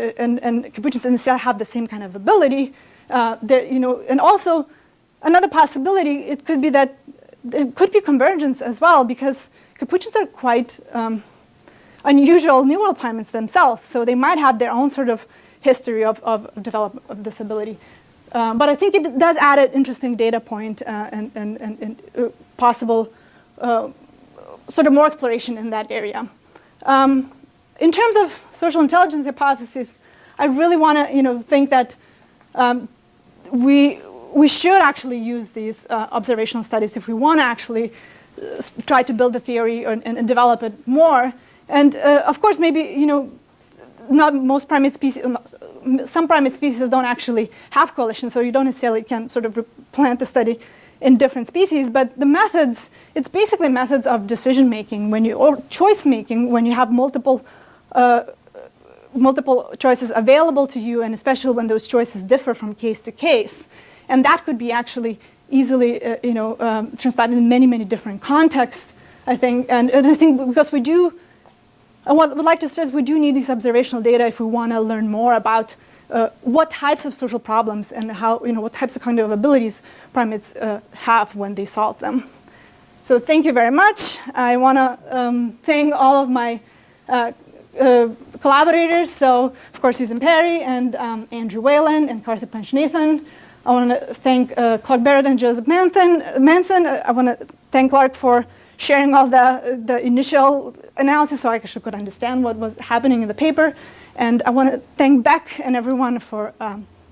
capuchins necessarily have the same kind of ability. And also another possibility, it could be that there could be convergence as well, because capuchins are quite unusual new world primates themselves, so they might have their own sort of history of development of this ability. But I think it does add an interesting data point and possible sort of more exploration in that area. In terms of social intelligence hypotheses, I really want to think that we should actually use these observational studies if we want to actually try to build the theory and develop it more. And of course, maybe not most primate species. Some primate species don't actually have coalition, so you don't necessarily can sort of plant the study in different species. But the methods, it's basically methods of decision making or choice making when you have multiple choices available to you, and especially when those choices differ from case to case. And that could be actually easily, transplanted in many, many different contexts, I think. And I think because we do, and what we'd like to stress, we do need these observational data if we want to learn more about what types of social problems and how, what types of cognitive abilities primates have when they solve them. So thank you very much. I want to thank all of my collaborators. So, of course, Susan Perry and Andrew Whalen and Karthik Panchanathan. I want to thank Clark Barrett and Joseph Manson. I want to thank Clark for sharing all the initial analysis so I actually could understand what was happening in the paper. And I want to thank Beck and everyone for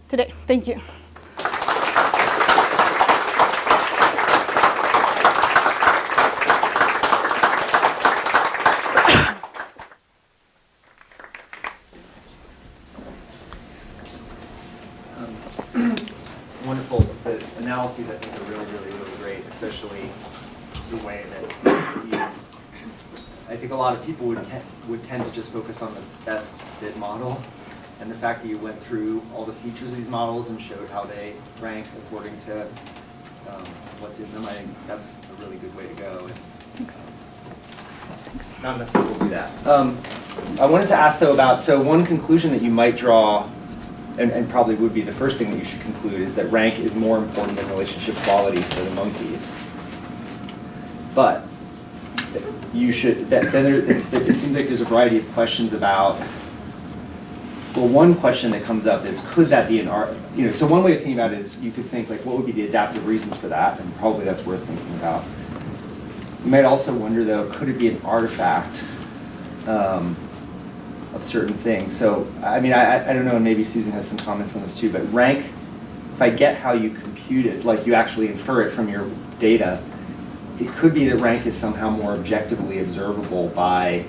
today. Thank you. Wonderful. The analyses, I think, are really great, especially the way that I think a lot of people would tend to just focus on the best fit model, and the fact that you went through all the features of these models and showed how they rank according to what's in them. I think that's a really good way to go. Thanks. Not enough people do that. I wanted to ask, though, about, so one conclusion that you might draw, and probably would be the first thing that you should conclude, is that rank is more important than relationship quality for the monkeys. But you should, it seems like there's a variety of questions about, well, one question that comes up is, could that be an so one way of thinking about it is, you could think, like, what would be the adaptive reasons for that? And probably that's worth thinking about. You might also wonder, though, could it be an artifact of certain things? So, I mean, I don't know, and maybe Susan has some comments on this too, but rank, if I get how you compute it, like you actually infer it from your data, it could be that rank is somehow more objectively observable by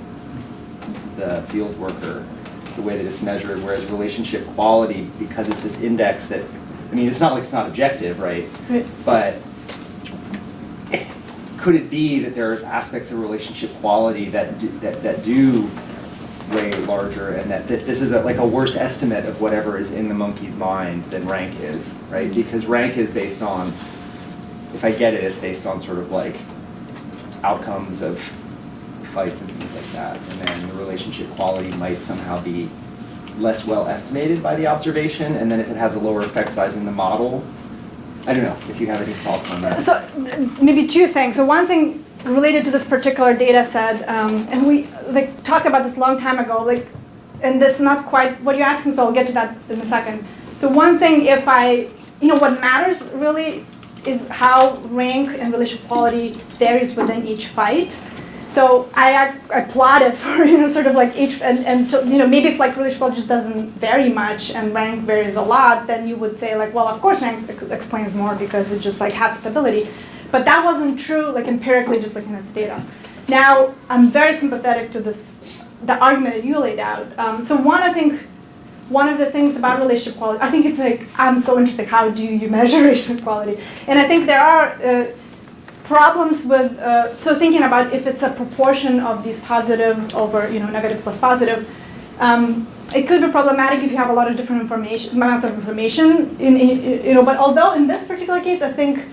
the field worker, the way that it's measured, whereas relationship quality, because it's this index that, I mean, it's not like it's not objective, right? But could it be that there's aspects of relationship quality that do way larger, and that this is like a worse estimate of whatever is in the monkey's mind than rank is, right? Because rank is based on, if I get it, it's based on sort of like outcomes of fights and things like that. And then the relationship quality might somehow be less well estimated by the observation. And then if it has a lower effect size in the model, I don't know if you have any thoughts on that. So maybe two things. So one thing related to this particular data set, and we talked about this a long time ago, and that's not quite what you're asking, so I'll get to that in a second. So one thing, if what matters really is how rank and relationship quality varies within each fight. So I plotted for sort of like each, and maybe if like relationship quality just doesn't vary much and rank varies a lot, then you would say like, well, of course rank explains more because it just like has stability. But that wasn't true, like empirically, just looking at the data. Now I'm very sympathetic to the argument that you laid out. So one of the things about relationship quality, I think it's like, I'm so interested, how do you measure relationship quality? And I think there are problems with, so thinking about if it's a proportion of these positive over, negative plus positive, it could be problematic if you have a lot of different amounts of information, but although in this particular case, I think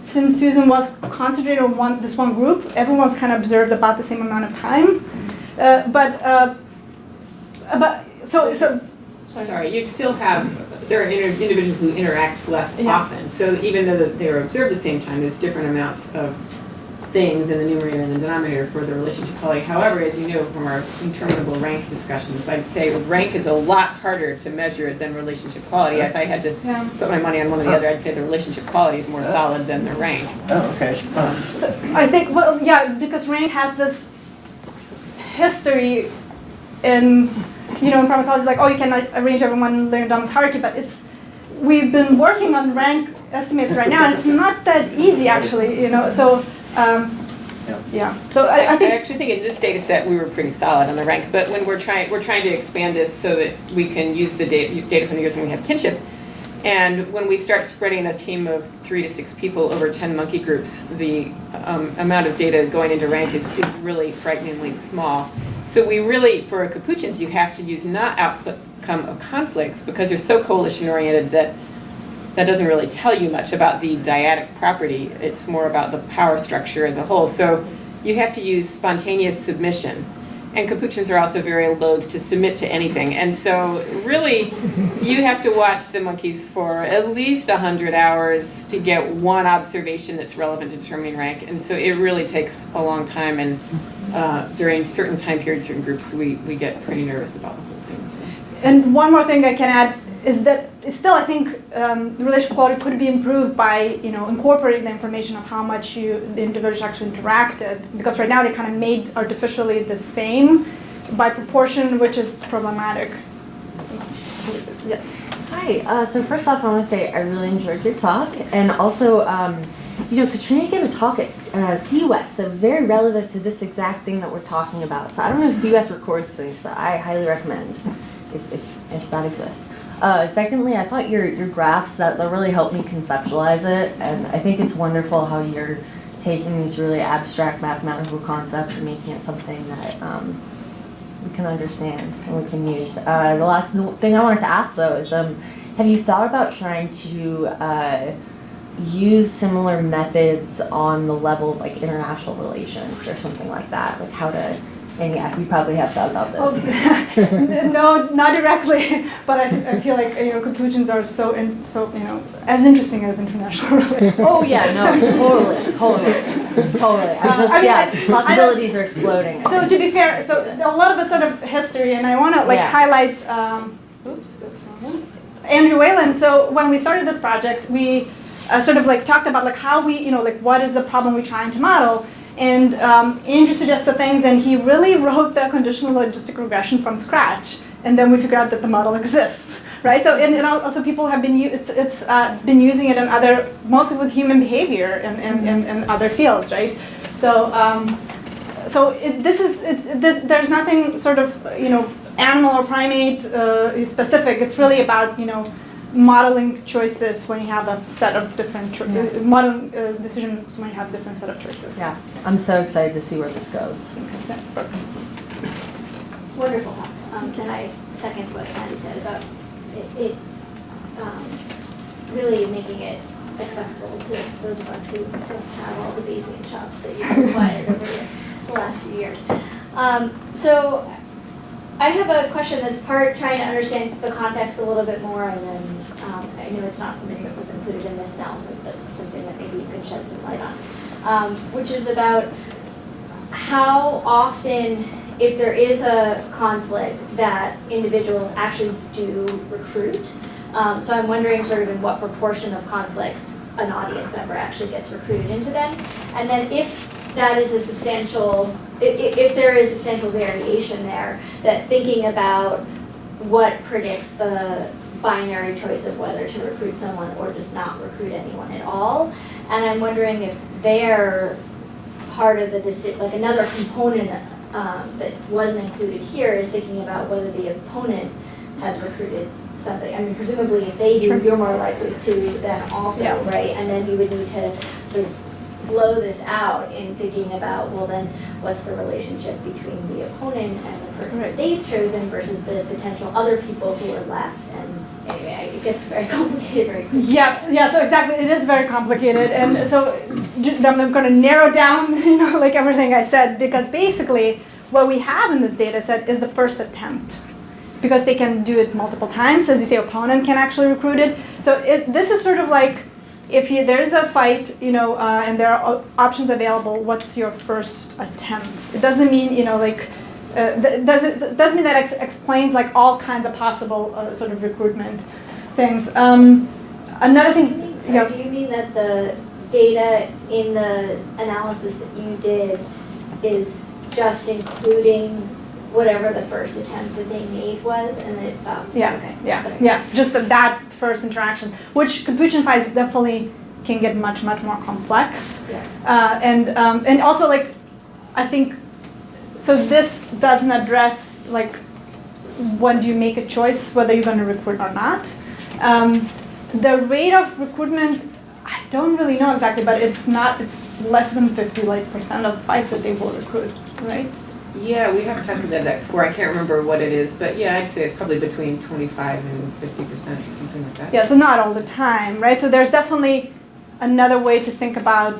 since Susan was concentrated on this one group, everyone's kind of observed about the same amount of time. Sorry, you still have, there are individuals who interact less often. So even though they are observed at the same time, there's different amounts of things in the numerator and the denominator for the relationship quality. However, as you know from our interminable rank discussions, I'd say rank is a lot harder to measure than relationship quality. If I had to put my money on one or the other, I'd say the relationship quality is more solid than the rank. Oh, okay. So I think, because rank has this history in primatology, like, you can arrange everyone in linear dominance hierarchy, but we've been working on rank estimates right now, and it's not that easy actually, so. So I think. I actually think in this data set we were pretty solid on the rank, but when we're trying to expand this so that we can use the data from the years when we have kinship, and when we start spreading a team of 3 to 6 people over 10 monkey groups, the amount of data going into rank is really frighteningly small. So we really, for capuchins, you have to use not outcome of conflicts because they're so coalition oriented that that doesn't really tell you much about the dyadic property. It's more about the power structure as a whole. So you have to use spontaneous submission. And capuchins are also very loath to submit to anything. And so really, you have to watch the monkeys for at least 100 hours to get one observation that's relevant to determining rank. And so it really takes a long time. And during certain time periods, certain groups, we get pretty nervous about the whole thing. So. And one more thing I can add is that still I think relation quality could be improved by incorporating the information of how much the individuals actually interacted, because right now they kind of made artificially the same by proportion, which is problematic. Yes. Hi. So first off, I want to say I really enjoyed your talk, and also Kotrina gave a talk at Cebus that was very relevant to this exact thing that we're talking about. So I don't know if Cebus records things, but I highly recommend if that exists. Secondly, I thought your graphs, that really helped me conceptualize it, and I think it's wonderful how you're taking these really abstract mathematical concepts and making it something that we can understand and we can use. The last thing I wanted to ask, though, is have you thought about trying to use similar methods on the level of like international relations or something like that, like how to? And yeah, you probably have thought about this. No, not directly, but I feel like capuchins are so as interesting as international relations. Oh yeah, no, totally. Possibilities are exploding. So to be fair, so a lot of it's sort of history, and I want to highlight. Oops, that's wrong one. Andrew Whalen. So when we started this project, we sort of talked about how we what is the problem we're trying to model. And Andrew suggested things, and he really wrote the conditional logistic regression from scratch. And then we figured out that the model exists, right? So, and also people have been been using it in mostly with human behavior and other fields, right? So, there's nothing sort of animal or primate specific. It's really about modeling choices when you have a set of different modeling decisions when you have a different set of choices. Yeah, I'm so excited to see where this goes. Wonderful talk. Can I second what Andy said about it really making it accessible to those of us who don't have all the Bayesian chops that you've acquired over the last few years. So I have a question that's part trying to understand the context a little bit more, and then I know it's not something that was included in this analysis, but something that maybe you could shed some light on, which is about how often, if there is a conflict, that individuals actually do recruit. So I'm wondering sort of in what proportion of conflicts an audience member actually gets recruited into them, and then if that is a substantial, if there is substantial variation there, that thinking about what predicts the binary choice of whether to recruit someone or just not recruit anyone at all. And I'm wondering if they're part of the decision, like another component that wasn't included here is thinking about whether the opponent has recruited somebody. I mean, presumably if they do, you're more likely to then also, right? And then you would need to sort of blow this out in thinking about, well then, what's the relationship between the opponent and the person that they've chosen versus the potential other people who are left. And anyway, it gets very complicated very quickly. Yes, so exactly, it is very complicated. And so I'm going to narrow down, everything I said, because basically what we have in this data set is the first attempt. Because they can do it multiple times, as you say, opponent can actually recruit it. So this is sort of like, if there's a fight, and there are options available, what's your first attempt? It doesn't mean, doesn't mean that explains all kinds of possible sort of recruitment things. Another thing. Do you mean that the data in the analysis that you did is just including whatever the first attempt that they made was, and then it stops? Yeah. Just that first interaction, which capuchin fights definitely can get much more complex. And also I think so. This doesn't address when do you make a choice whether you're going to recruit or not. The rate of recruitment, I don't really know exactly, but it's less than 50% of fights that they will recruit, right? Yeah, we have calculated that before. I can't remember what it is, but yeah, I'd say it's probably between 25 and 50%, something like that. Yeah, so not all the time, right? So there's definitely another way to think about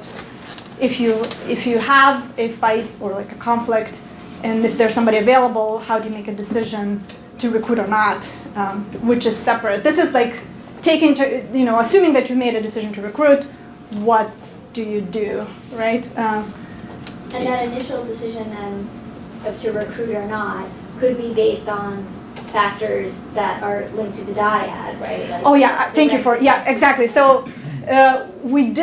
if you have a fight or like a conflict, and if there's somebody available, how do you make a decision to recruit or not, which is separate. This is like assuming that you made a decision to recruit, what do you do, right? And that initial decision then of to recruit or not could be based on factors that are linked to the dyad, right? Like oh yeah, thank you for, yeah, exactly. So we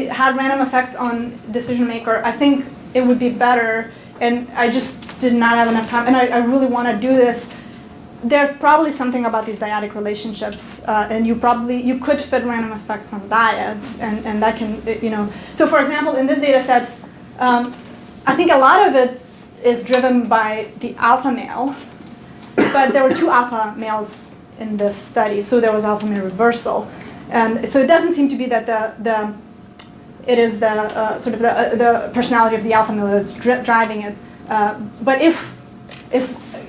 had random effects on decision maker. I think it would be better, and I just did not have enough time, and I really want to do this. There's probably something about these dyadic relationships, and you could fit random effects on dyads, and that can, So for example, in this data set, I think a lot of it is driven by the alpha male, but there were 2 alpha males in this study, so there was alpha male reversal. And so it doesn't seem to be that it is the sort of the personality of the alpha male that's driving it. But if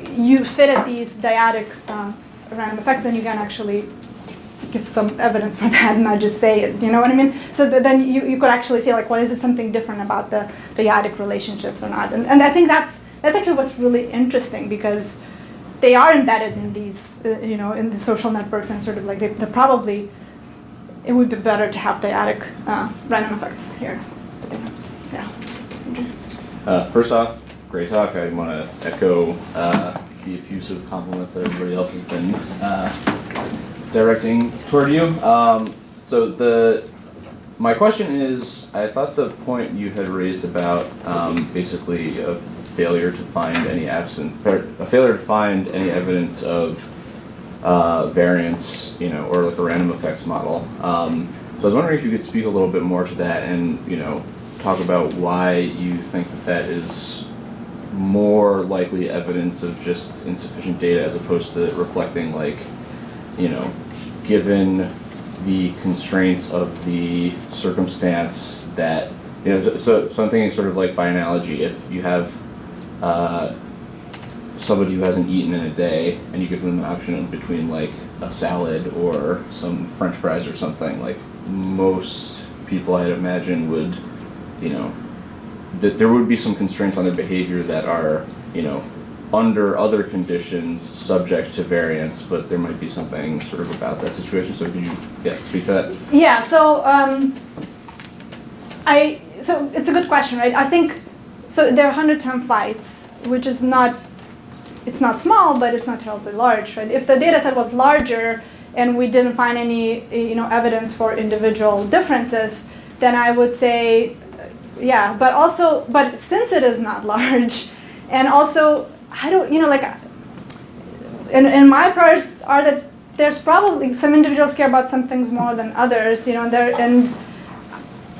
you fitted these dyadic random effects, then you can actually give some evidence for that and not just say it, you know what I mean? So then you could actually say, like, what is it something different about the dyadic relationships or not? And I think that's actually what's really interesting, because they are embedded in these, in the social networks, and sort of like they're probably, it would be better to have dyadic random effects here. But yeah. First off, great talk. I want to echo the effusive compliments that everybody else has been directing toward you. My question is, I thought the point you had raised about basically a failure to find any evidence of variance, or like a random effects model. So I was wondering if you could speak a little bit more to that, and talk about why you think that is more likely evidence of just insufficient data as opposed to reflecting, like, given the constraints of the circumstance that, so I'm thinking sort of like by analogy, if you have somebody who hasn't eaten in a day and you give them an option between like a salad or some French fries or something, like most people I'd imagine would, that there would be some constraints on their behavior that are, under other conditions subject to variance, but there might be something sort of about that situation. So could you speak to that? Yeah, so so it's a good question, right? I think, so there are 110 fights, which is not, it's not small, but it's not terribly large, right? If the data set was larger and we didn't find any, evidence for individual differences, then I would say, yeah, but since it is not large, and also, I don't, and my prayers are that there's probably some individuals care about some things more than others, and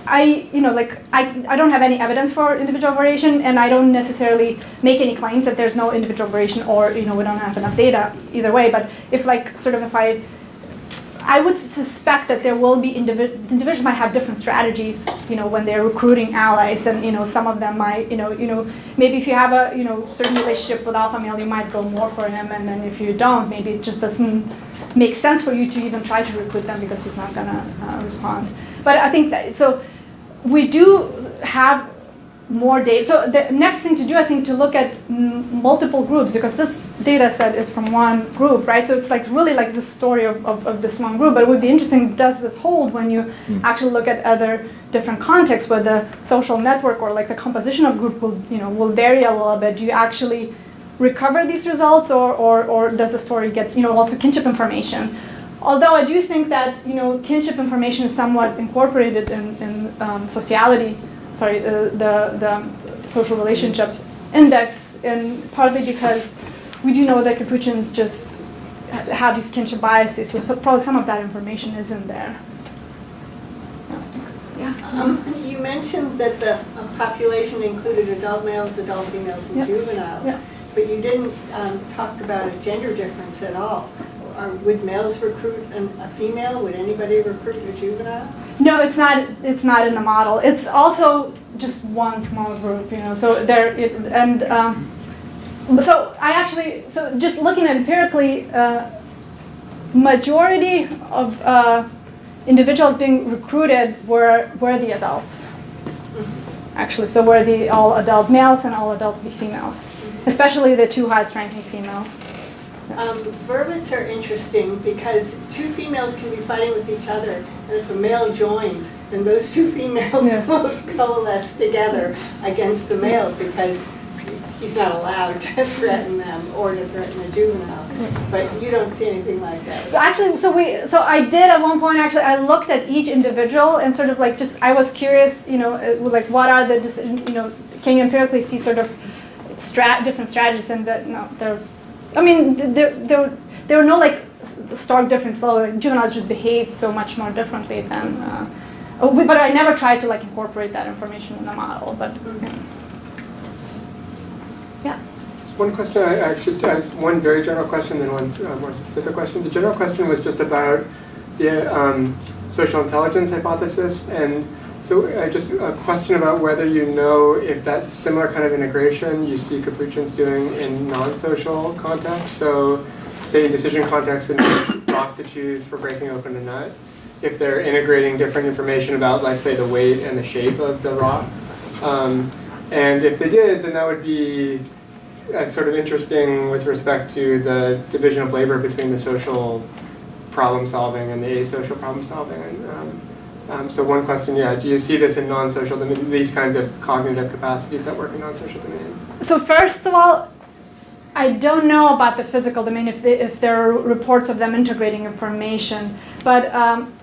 I don't have any evidence for individual variation, and I don't necessarily make any claims that there's no individual variation, or, we don't have enough data either way, but if I would suspect that there will be individuals might have different strategies, when they're recruiting allies, and some of them might, maybe if you have a certain relationship with alpha male, you might go more for him, and then if you don't, maybe it just doesn't make sense for you to even try to recruit them because he's not gonna respond. But I think that we do have more data. So the next thing to do, I think, to look at multiple groups, because this data set is from one group, right? So it's like really like the story of this one group. But it would be interesting, does this hold when you actually look at other different contexts where the social network or like the composition of group will vary a little bit? Do you actually recover these results, or does the story get also kinship information? Although I do think that kinship information is somewhat incorporated in sociology. Sorry, the social relationship index, and partly because we do know that capuchins just have these kinship biases, so probably some of that information is in there. You mentioned that the population included adult males, adult females, and juveniles, but you didn't talk about a gender difference at all. would males recruit a female? Would anybody recruit a juvenile? No, it's not. It's not in the model. It's also just one small group, So there, so just looking empirically, majority of individuals being recruited were the adults. Actually, so were the all adult males and all adult females, especially the two highest ranking females. Vervets are interesting because two females can be fighting with each other, and if a male joins, then those two females will coalesce together against the male because he's not allowed to threaten them or to threaten a juvenile. But you don't see anything like that. Actually, so I did at one point. Actually, I looked at each individual and sort of like I was curious, like what are the can you empirically see sort of different strategies, and there's. I mean, there were no like stark difference. So like, juveniles just behave so much more differently than. But I never tried to like incorporate that information in the model. But yeah. One question, I actually have one very general question, then one more specific question. The general question was just about the social intelligence hypothesis, and so just a question about whether you know if that similar kind of integration you see capuchins doing in non-social contexts. So say in decision contexts and rock to choose for breaking open a nut, if they're integrating different information about, let's say, the weight and the shape of the rock. And if they did, then that would be sort of interesting with respect to the division of labor between the social problem solving and the asocial problem solving. So one question, do you see this in non-social domain, these kinds of cognitive capacities that work in non-social domains? So first of all, I don't know about the physical domain if there are reports of them integrating information. But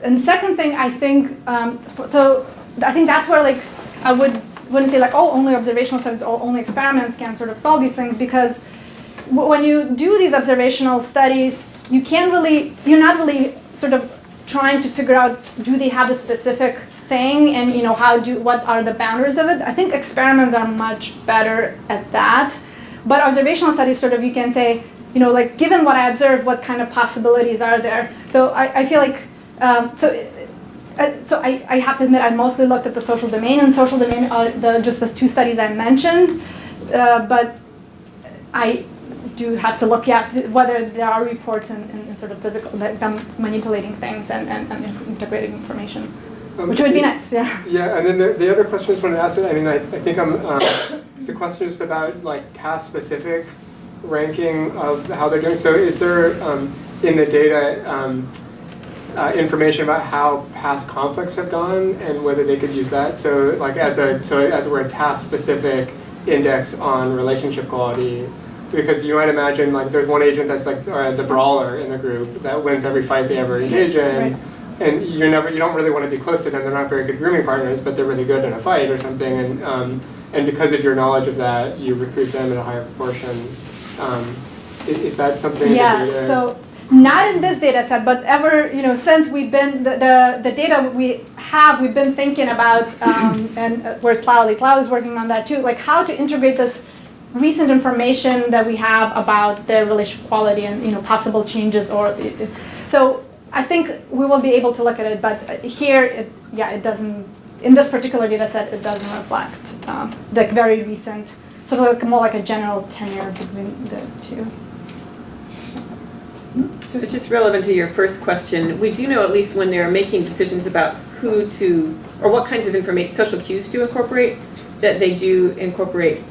and the second thing, I think I think that's where like I wouldn't say like only observational studies or only experiments can sort of solve these things, because when you do these observational studies, you're not really sort of trying to figure out, do they have a specific thing, and what are the boundaries of it. I think experiments are much better at that. But observational studies, sort of, you can say, like given what I observed, what kind of possibilities are there? So I feel like, so I have to admit I mostly looked at the social domain, and social domain are just the two studies I mentioned. But I do have to look at whether there are reports in sort of physical, them manipulating things and integrating information, which would be nice, yeah. Yeah, and then the other question I just wanted to ask, I mean, I think it's a question just about like task-specific ranking of how they're doing. So is there in the data information about how past conflicts have gone and whether they could use that? So like as it were, a task-specific index on relationship quality. Because you might imagine, like, there's one agent that's like the brawler in the group that wins every fight they ever engage in, right. And you don't really want to be close to them. They're not very good grooming partners, but they're really good in a fight or something. And because of your knowledge of that, you recruit them in a higher proportion. Is that something? Yeah. So not in this data set, but since we've been the data we've been thinking about, and where's Cloud? Cloud is working on that too. Like how to integrate this recent information that we have about the relationship quality and possible changes, so I think we will be able to look at it, but here it doesn't, in this particular data set it doesn't reflect the very recent, sort of like more like a general tenure between the two. So just relevant to your first question, we do know at least when they're making decisions about who to, or what kinds of social cues to incorporate, that they do incorporate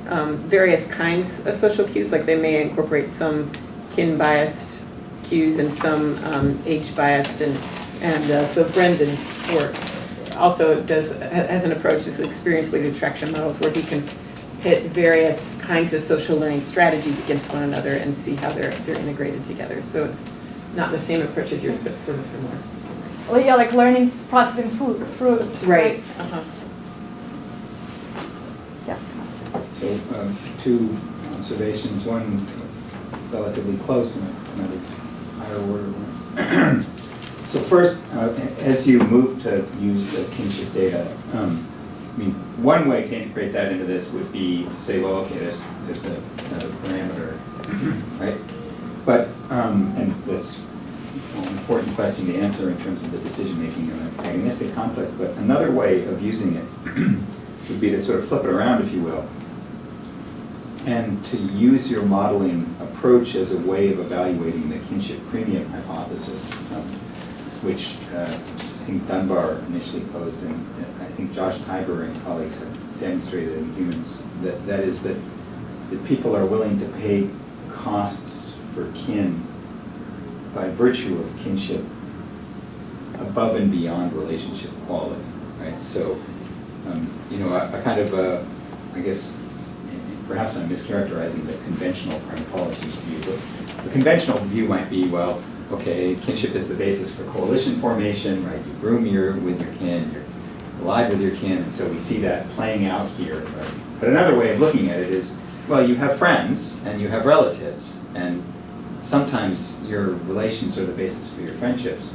various kinds of social cues, like they may incorporate some kin-biased cues and some age-biased, and so Brendan's work also has an approach, this experience-weighted attraction models, where he can pit various kinds of social learning strategies against one another and see how they're integrated together. So it's not the same approach as yours, but sort of similar. Well, yeah, like learning, processing fruit. Right. Yes. So two observations, one relatively close and another higher order. So first, as you move to use the kinship data, I mean, one way to integrate that into this would be to say, well, okay, there's a parameter, right? But and this important question to answer in terms of the decision-making in an agonistic conflict, but another way of using it would be to sort of flip it around, if you will, and to use your modeling approach as a way of evaluating the kinship premium hypothesis, which I think Dunbar initially posed, and I think Josh Tiber and colleagues have demonstrated in humans, that is that people are willing to pay costs for kin by virtue of kinship above and beyond relationship quality, right? So, a kind of I guess, perhaps I'm mischaracterizing the conventional primatology view, but the conventional view might be, well, okay, kinship is the basis for coalition formation, right? You groom with your kin, you're allied with your kin, and so we see that playing out here, right? But another way of looking at it is, well, you have friends and you have relatives, and sometimes your relations are the basis for your friendships.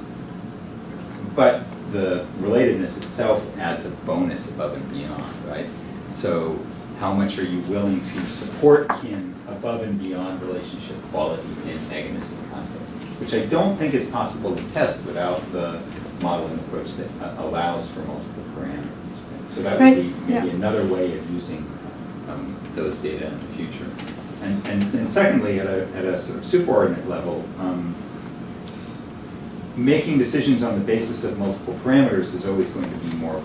But the relatedness itself adds a bonus above and beyond, right? So how much are you willing to support kin above and beyond relationship quality in agonistic conflict, which I don't think is possible to test without the modeling approach that allows for multiple parameters. Right? So that would be maybe another way of using those data in the future. And secondly, at a sort of superordinate level, making decisions on the basis of multiple parameters is always going to be more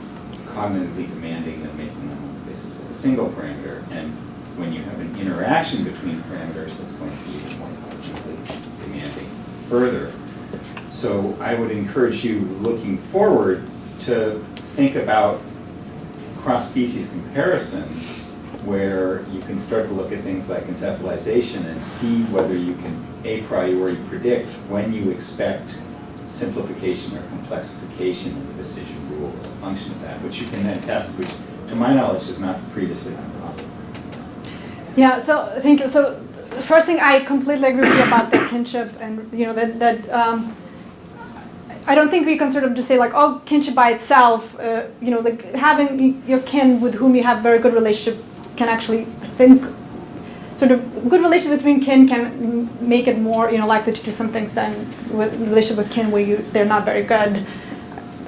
cognitively demanding than making them on the basis of a single parameter. And when you have an interaction between parameters, that's going to be even more cognitively demanding further. So I would encourage you, looking forward, to think about cross-species comparison, where you can start to look at things like conceptualization and see whether you can a priori predict when you expect simplification or complexification in the decision rule as a function of that, which you can then test, which to my knowledge has not previously been possible. Yeah, so thank you. So the first thing, I completely agree with you about the kinship, and I don't think we can sort of just say like, oh, kinship by itself, like having your kin with whom you have very good relationship can actually, I think, sort of good relationship between kin can make it more, likely to do some things than with relationship with kin where they're not very good.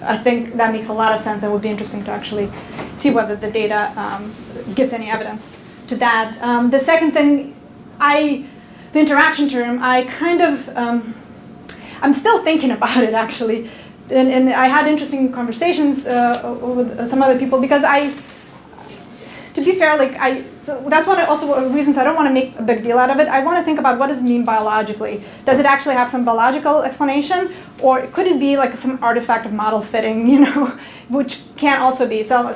I think that makes a lot of sense and would be interesting to actually see whether the data gives any evidence to that. The second thing, the interaction term, I kind of, I'm still thinking about it actually. And I had interesting conversations with some other people because to be fair, so that's one of the reasons I don't want to make a big deal out of it. I want to think about what does it mean biologically. Does it actually have some biological explanation, or could it be like some artifact of model fitting, which can also be. So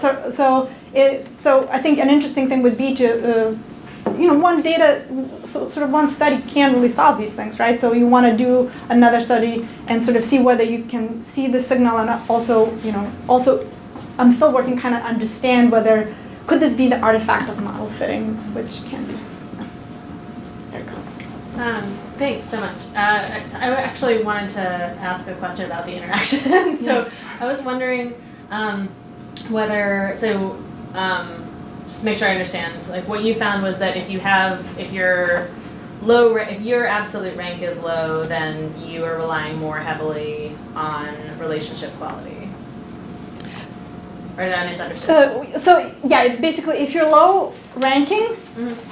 I think an interesting thing would be to, one study can't really solve these things, right? So you want to do another study and sort of see whether you can see the signal, and also I'm still working kind of understand whether could this be the artifact of model fitting, which can be. There you go. Thanks so much. I actually wanted to ask a question about the interaction. So I was wondering just to make sure I understand, like what you found was that if your absolute rank is low, then you are relying more heavily on relationship quality. Or did I misunderstand? Basically, if you're low ranking,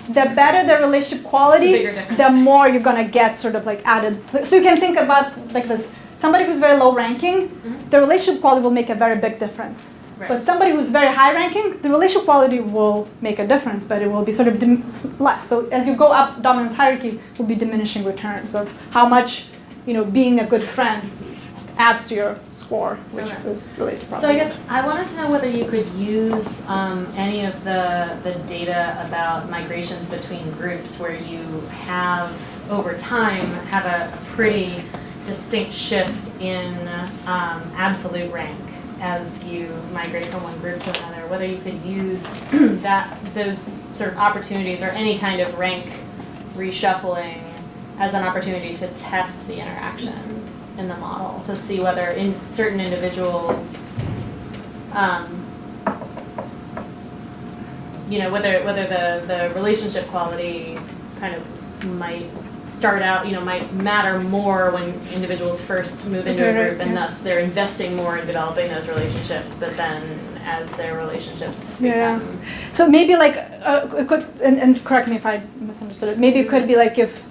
the better the relationship quality, the more you're gonna get sort of like added. So you can think about like this: somebody who's very low ranking, the relationship quality will make a very big difference. Right. But somebody who's very high ranking, the relationship quality will make a difference, but it will be sort of less. So as you go up dominance hierarchy, will be diminishing returns of how much being a good friend adds to your score, which is related to So I guess I wanted to know whether you could use any of the data about migrations between groups where you have, over time, have a pretty distinct shift in absolute rank as you migrate from one group to another, whether you could use those sort of opportunities or any kind of rank reshuffling as an opportunity to test the interaction in the model, to see whether in certain individuals, whether the relationship quality kind of might start out, might matter more when individuals first move into a group, and thus they're investing more in developing those relationships, but then as their relationships become... So maybe like, it could, and correct me if I misunderstood it, maybe it could be like if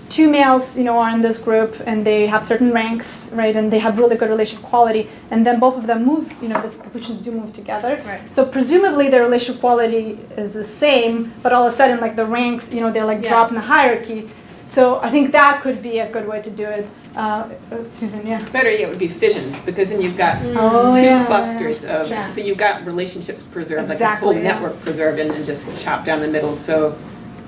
two males, are in this group and they have certain ranks, right, and they have really good relationship quality, and then both of them move, these capuchins do move together. Right. So presumably their relationship quality is the same, but all of a sudden, like the ranks, they're like drop in the hierarchy. So I think that could be a good way to do it. Susan, yeah. Better yet would be fissions, because then you've got two clusters of, so you've got relationships preserved, like a whole network preserved, and then just chopped down the middle. So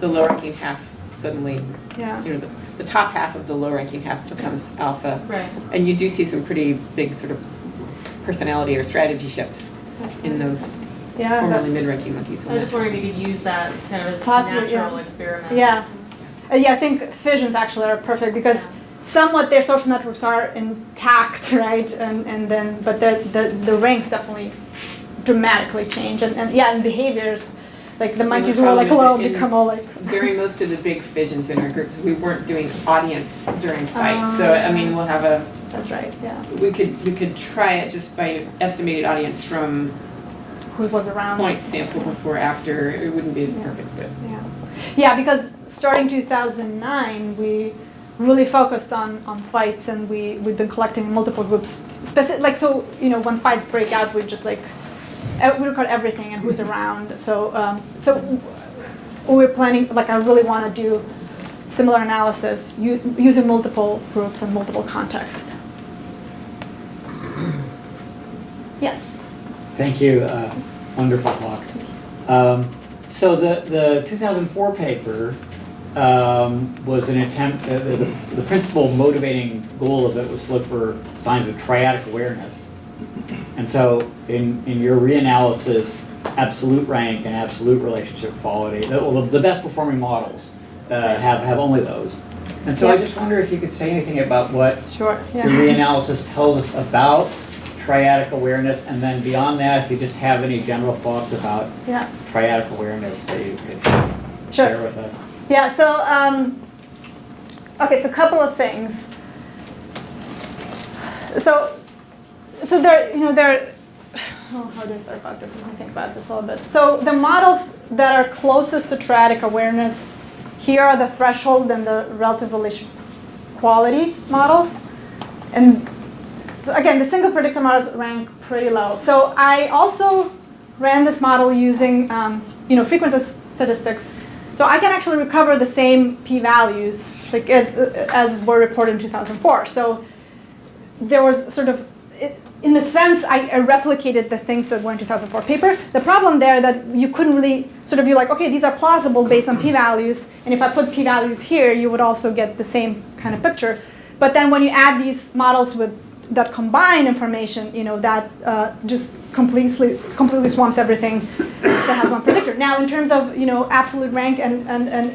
the low-ranking half suddenly, the top half of the low-ranking half becomes alpha. Right. And you do see some pretty big sort of personality or strategy shifts in those formerly mid-ranking monkeys. I just wondering if you could use that kind of as natural experiments. Yeah. I think fissions actually are perfect because somewhat their social networks are intact, right? And then, but the ranks definitely dramatically change. And behaviors, like the monkeys who are like low become all like... During most of the big fissions in our groups, we weren't doing audience during fights. So, we'll have a... That's right, yeah. We could try it just by estimated audience from... Who was around. Point sample before, after. It wouldn't be as perfect, but... Yeah, because starting 2009, we really focused on fights, and we've been collecting multiple groups. When fights break out, we just we record everything and who's around. So we're planning, I really want to do similar analysis using multiple groups and multiple contexts. Yes. Thank you. Wonderful talk. So the 2004 paper was an attempt, the principal motivating goal of it was to look for signs of triadic awareness. And so in your reanalysis, absolute rank and absolute relationship quality, the best performing models have only those. And so I just wonder if you could say anything about what your reanalysis tells us about triadic awareness, and then beyond that, if you just have any general thoughts about triadic awareness that you could share with us. Yeah, so, so a couple of things. So there, how do I start about this? Let me think about this a little bit. So the models that are closest to triadic awareness, here are the threshold and the relative relation quality models. And so again, the single predictor models rank pretty low. So I also ran this model using frequency statistics. So I can actually recover the same p-values as were reported in 2004. So there was sort of, in a sense, I replicated the things that were in 2004 paper. The problem there that you couldn't really sort of be like, okay, these are plausible based on p-values, and if I put p-values here, you would also get the same kind of picture. But then when you add these models that combine information, that just completely swamps everything that has one predictor. Now, in terms of absolute rank and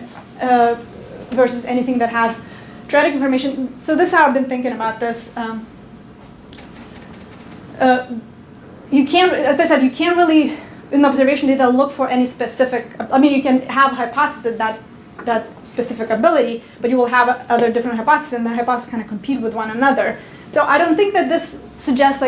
versus anything that has triadic information, so this is how I've been thinking about this. You can't, as I said, you can't really in observation data look for any specific. You can have hypotheses that specific ability, but you will have other different hypotheses, and the hypotheses kind of compete with one another. So I don't think that this suggests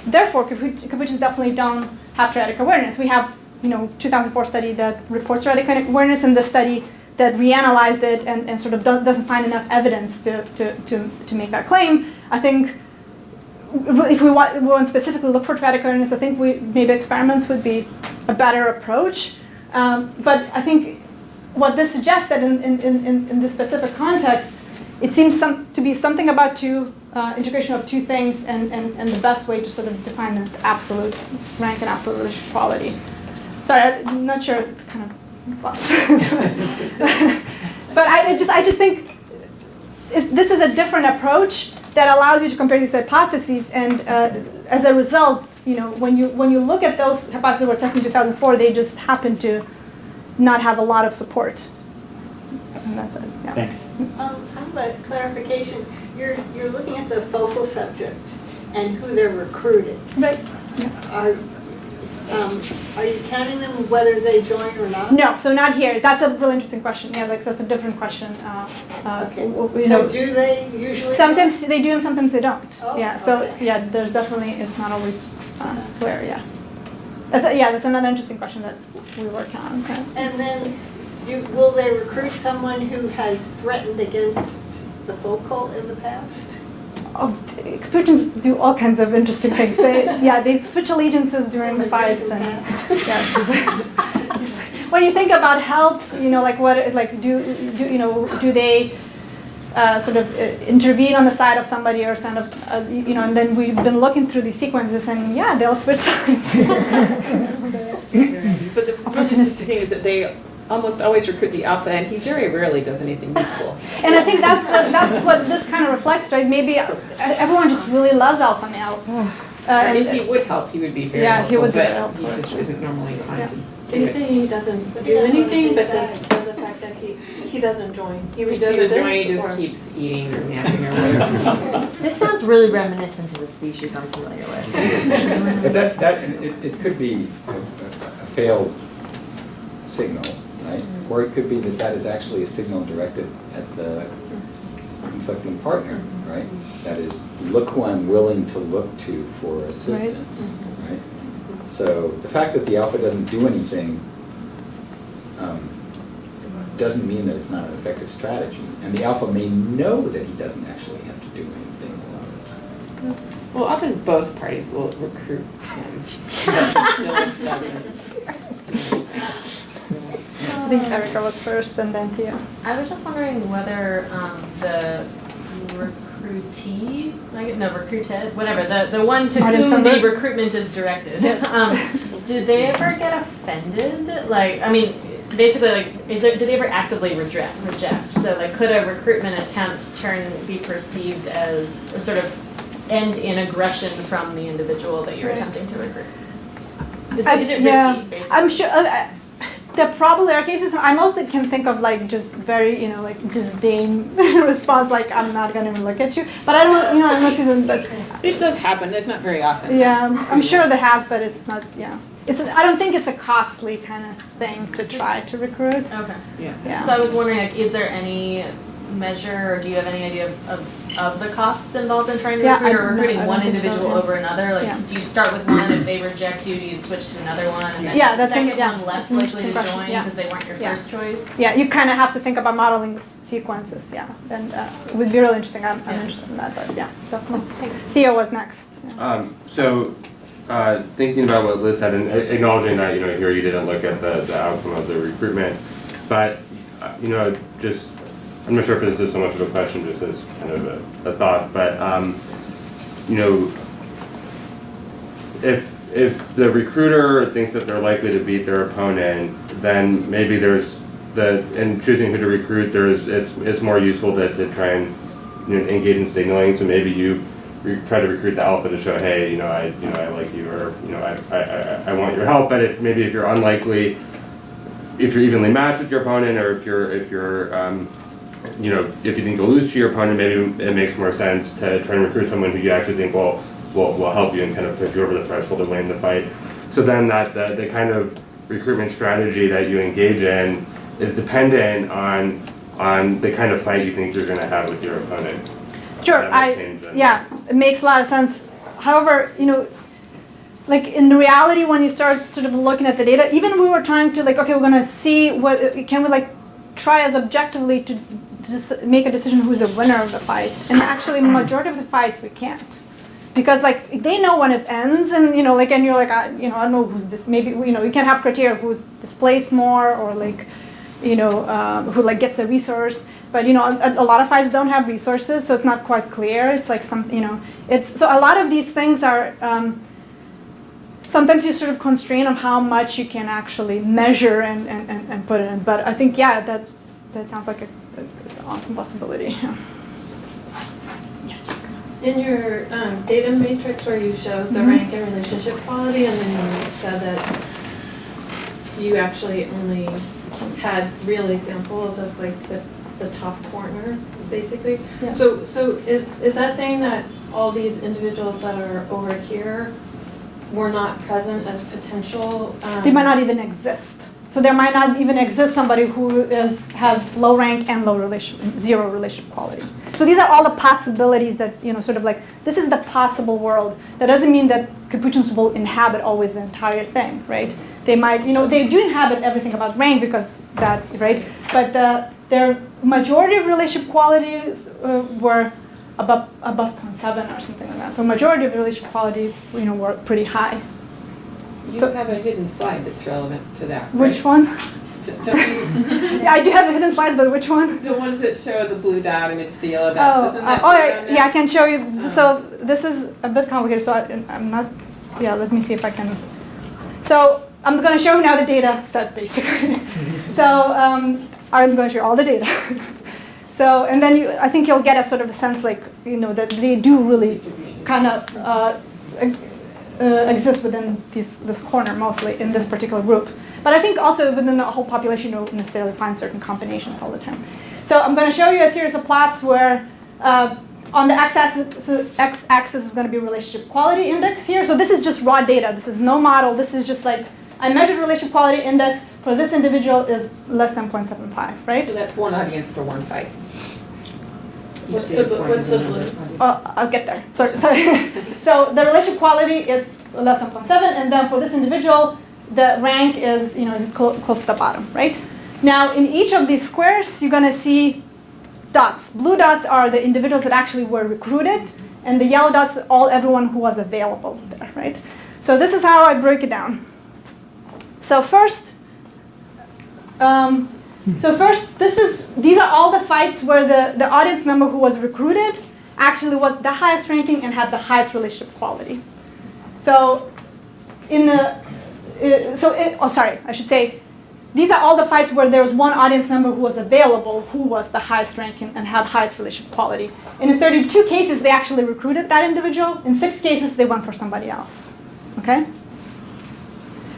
therefore capuchins definitely don't have triadic awareness. We have 2004 study that reports triadic awareness, and the study that reanalyzed it and sort of doesn't find enough evidence to make that claim. I think if we want specifically look for triadic awareness, I think maybe experiments would be a better approach. But I think what this suggests that in this specific context, it seems to be something about integration of two things, and the best way to sort of define this absolute rank and absolute relationship quality. Sorry, I'm not sure it kind of was. But I just think this is a different approach that allows you to compare these hypotheses, and as a result, when you look at those hypotheses that were tested in 2004, they just happen to not have a lot of support. And that's it. Yeah. Thanks. I have a clarification. You're looking at the focal subject and who they're recruiting. Right. Are Are you counting them whether they join or not? No, so not here. That's a really interesting question. Yeah, like that's a different question. Okay. You So know, do they usually? sometimes they do and sometimes they don't. Oh, Yeah, so okay. yeah, there's definitely, it's not always clear, yeah. That's another interesting question that we work on. Okay. And then, will they recruit someone who has threatened against the focal in the past? Oh, capuchins do all kinds of interesting things. They switch allegiances during the fights, and yes. When you think about help, you know, like what, like do they sort of intervene on the side of somebody or sort of, you know, and then we've been looking through these sequences, and yeah, they'll switch sides. But the opportunistic thing is that they almost always recruit the alpha, and he very rarely does anything useful. And I think that's what this kind of reflects, right? Maybe everyone just really loves alpha males. And if he would help, he would be very helpful, he would be but very helpful. he just isn't normally inclined to. Do you think he doesn't do anything, but does the fact that he doesn't join? He He refuses, doesn't join, he or- just keeps eating or napping or whatever. This sounds really reminiscent to the species I'm familiar with. But it could be a failed signal, right? Or it could be that is actually a signal directed at the conflicting partner, right? That is, look who I'm willing to look to for assistance, right? So the fact that the alpha doesn't do anything doesn't mean that it's not an effective strategy. And the alpha may know that he doesn't actually have to do anything a lot of the time. Well, often both parties will recruit him. But still doesn't. I think Erica was first, and then Thea. I was just wondering whether the recruited, whatever, the one to Audience whom member? the recruitment is directed, do they ever get offended? Like, I mean, basically, like, do they ever actively reject? So, like, could a recruitment attempt be perceived as, or sort of end in aggression from the individual that you're attempting to recruit? Is it risky, basically? I'm sure. There probably are cases. I mostly can think of like just very, you know, like disdain response, like I'm not going to even look at you. But I don't, you know, I'm not using. But It does happen. It's not very often. yeah, I'm sure there has, but it's not. Yeah, I don't think it's a costly kind of thing to try to recruit. Okay. Yeah. So I was wondering, like, is there any measure, or do you have any idea of the costs involved in trying to recruit, or recruiting I don't one think so, individual over another? Like, Yeah. do you start with one, if they reject you, do you switch to another one, and then Yeah, the that's second an- one less that's an likely to interesting question, join yeah. because they weren't your first choice? Yeah, you kind of have to think about modeling sequences. Yeah, and it would be really interesting. I'm interested in that, but yeah, definitely. Theo was next. Yeah. Thinking about what Liz said and acknowledging that, you know, here you didn't look at the outcome of the recruitment, but, you know, just, I'm not sure if this is so much of a question, just as kind of a thought, but, you know, if the recruiter thinks that they're likely to beat their opponent, then maybe in choosing who to recruit, it's more useful to try and, you know, engage in signaling. So maybe you try to recruit the alpha to show, hey, you know, I like you, or, you know, I want your help. But if you're unlikely, if you're evenly matched with your opponent, or if you're you know, if you think you'll lose to your opponent, maybe it makes more sense to try and recruit someone who you actually think will help you and kind of push you over the threshold to win the fight. So then the kind of recruitment strategy that you engage in is dependent on the kind of fight you think you're going to have with your opponent. Sure, yeah, it makes a lot of sense. However, you know, like in the reality, when you start sort of looking at the data, even we were trying to like, okay, we're going to see can we like try as objectively to just make a decision who's the winner of the fight, and actually majority of the fights we can't, because like they know when it ends, and you know, like, and you're like, you know, I don't know who's this, maybe, you know, you can have criteria who's displaced more, or like, you know, who like gets the resource. But you know, a lot of fights don't have resources, so it's not quite clear. It's like you know, it's so a lot of these things are. Sometimes you're sort of constrained on how much you can actually measure and put in. But I think, yeah, that sounds like an awesome possibility. In your data matrix where you showed the rank and relationship quality, and then you said that you actually only had real examples of like the top corner, basically. Yeah. So is that saying that all these individuals that are over here were not present as potential. They might not even exist. So there might not even exist somebody who has low rank and zero relationship quality. So these are all the possibilities that, sort of like, this is the possible world. That doesn't mean that capuchins will inhabit always the entire thing, right? They might, they do inhabit everything about rank because that, right? But their majority of relationship qualities were above 0.7 or something like that. So majority of relationship qualities, were pretty high. You have a hidden slide that's relevant to that, right? Which one? Don't you- Yeah, I do have hidden slides, but which one? The ones that show the blue dot amidst the yellow dots, isn't that? Yeah, I can show you. So this is a bit complicated, so I'm not, let me see if I can. So I'm going to show you now the data set, basically. So I'm going to show you all the data. So, and then I think you'll get a sort of a sense like, that they do really kind of exist within this corner mostly in this particular group. But I think also within the whole population you don't necessarily find certain combinations all the time. So I'm going to show you a series of plots where on the x-axis is going to be relationship quality index here. So this is just raw data. This is no model. This is just like I measured relationship quality index for this individual is less than 0.75, right? So that's one audience for one fight. What's the blue? I'll get there. Sorry. So the relationship quality is less than 0.7, and then for this individual, the rank is is close to the bottom, right? Now in each of these squares, you're going to see dots. Blue dots are the individuals that actually were recruited, and the yellow dots everyone who was available there, right? So this is how I break it down. So first, these are all the fights where the audience member who was recruited actually was the highest ranking and had the highest relationship quality. So I should say, these are all the fights where there was one audience member who was available who was the highest ranking and had highest relationship quality. And in 32 cases, they actually recruited that individual. In 6 cases, they went for somebody else, okay?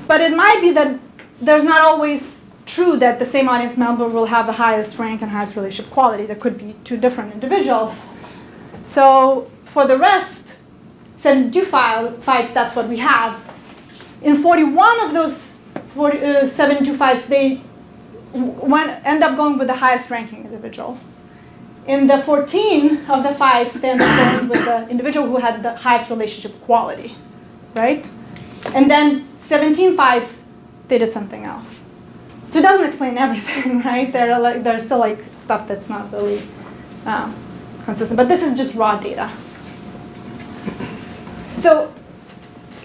But it might be that there's not always true that the same audience member will have the highest rank and highest relationship quality. There could be 2 different individuals. So for the rest, 72 fights, that's what we have. In 41 of those 72 fights, they end up going with the highest ranking individual. In the 14 of the fights, they end up going with the individual who had the highest relationship quality, right? And then 17 fights, they did something else. So it doesn't explain everything, right? There's still like stuff that's not really consistent. But this is just raw data. So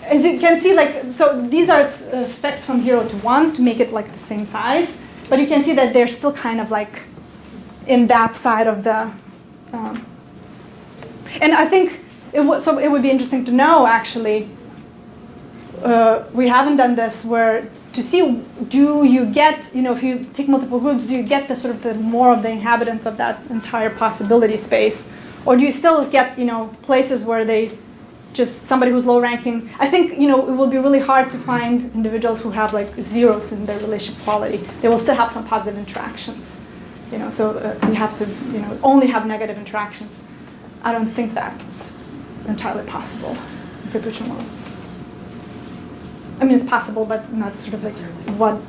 as you can see, so these are effects from 0 to 1 to make it like the same size. But you can see that they're still kind of like in that side of the. And I think it would be interesting to know actually. We haven't done this where to see, do you get, if you take multiple groups, do you get the sort of the more of the inhabitants of that entire possibility space? Or do you still get, places where they just, somebody who's low ranking? I think, it will be really hard to find individuals who have like zeros in their relationship quality. They will still have some positive interactions, so you have to, only have negative interactions. I don't think that's entirely possible in Capuchin world. I mean, it's possible, but not sort of like what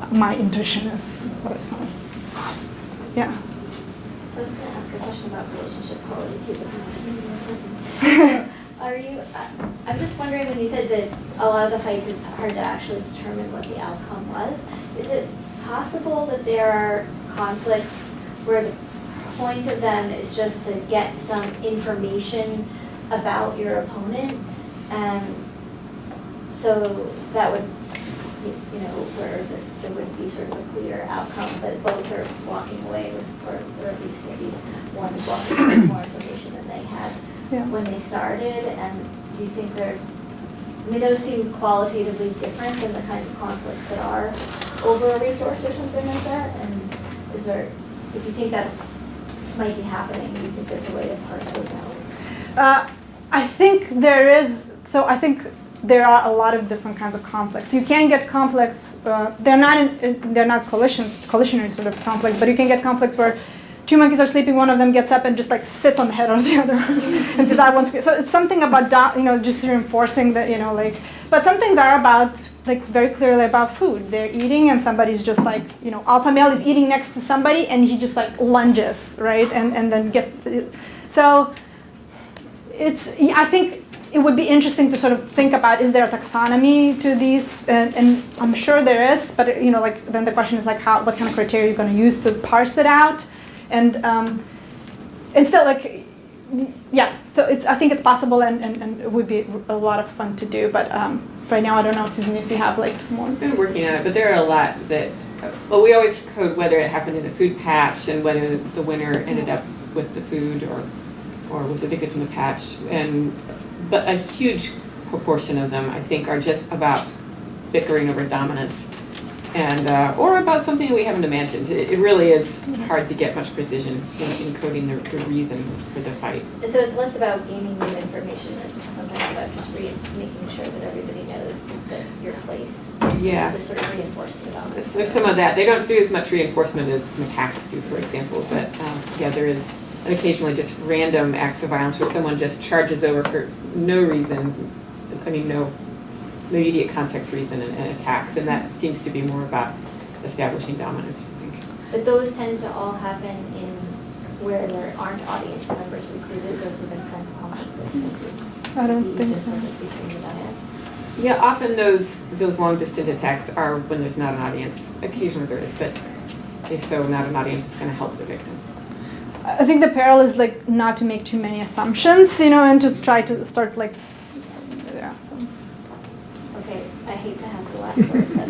my intuition is, what I saw. Yeah. So I was going to ask a question about relationship quality too, but I'm just wondering when you said that a lot of the fights, it's hard to actually determine what the outcome was. Is it possible that there are conflicts where the point of them is just to get some information about your opponent, and so that would, where there would be sort of a clear outcome that both are walking away with, or at least maybe one is walking away with more information than they had when they started? And do you think those seem qualitatively different than the kinds of conflicts that are over a resource or something like that? And is there, if you think that's might be happening, do you think there's a way to parse those out? I think there is, I think there are a lot of different kinds of conflicts. You can get conflicts, they're not collisionary sort of conflicts, but you can get conflicts where two monkeys are sleeping, one of them gets up and just like sits on the head of the other. And that one's, so it's something about, just reinforcing that, but some things are about, very clearly about food. They're eating and somebody's just like, alpha male is eating next to somebody and he just like lunges, right? And then so I think it would be interesting to sort of think about, is there a taxonomy to these? And I'm sure there is, but then the question is like, what kind of criteria you're going to use to parse it out? And still so I think it's possible and it would be a lot of fun to do, but right now I don't know, Susan, if you have more. I've been working on it, but there are a lot that, we always code whether it happened in a food patch and whether the winner ended up with the food or was evicted from the patch. But a huge proportion of them, I think, are just about bickering over dominance and or about something we haven't imagined. It really is hard to get much precision in coding the reason for the fight. And so it's less about gaining new information, it's sometimes about just making sure that everybody knows that your place. Yeah. The sort of reinforcement of dominance. There's some of that. They don't do as much reinforcement as macaques do, for example, but there is occasionally just random acts of violence where someone just charges over for no reason, no immediate context reason and attacks, and that seems to be more about establishing dominance, I think. But those tend to all happen in where there aren't audience members recruited, those are the kinds of conflicts that include. I don't think so. Yeah, often those long distance attacks are when there's not an audience. Occasionally there is, but if so, not an audience, it's going to help the victim. I think the peril is not to make too many assumptions, and to try to start Okay, I hate to have the last word, but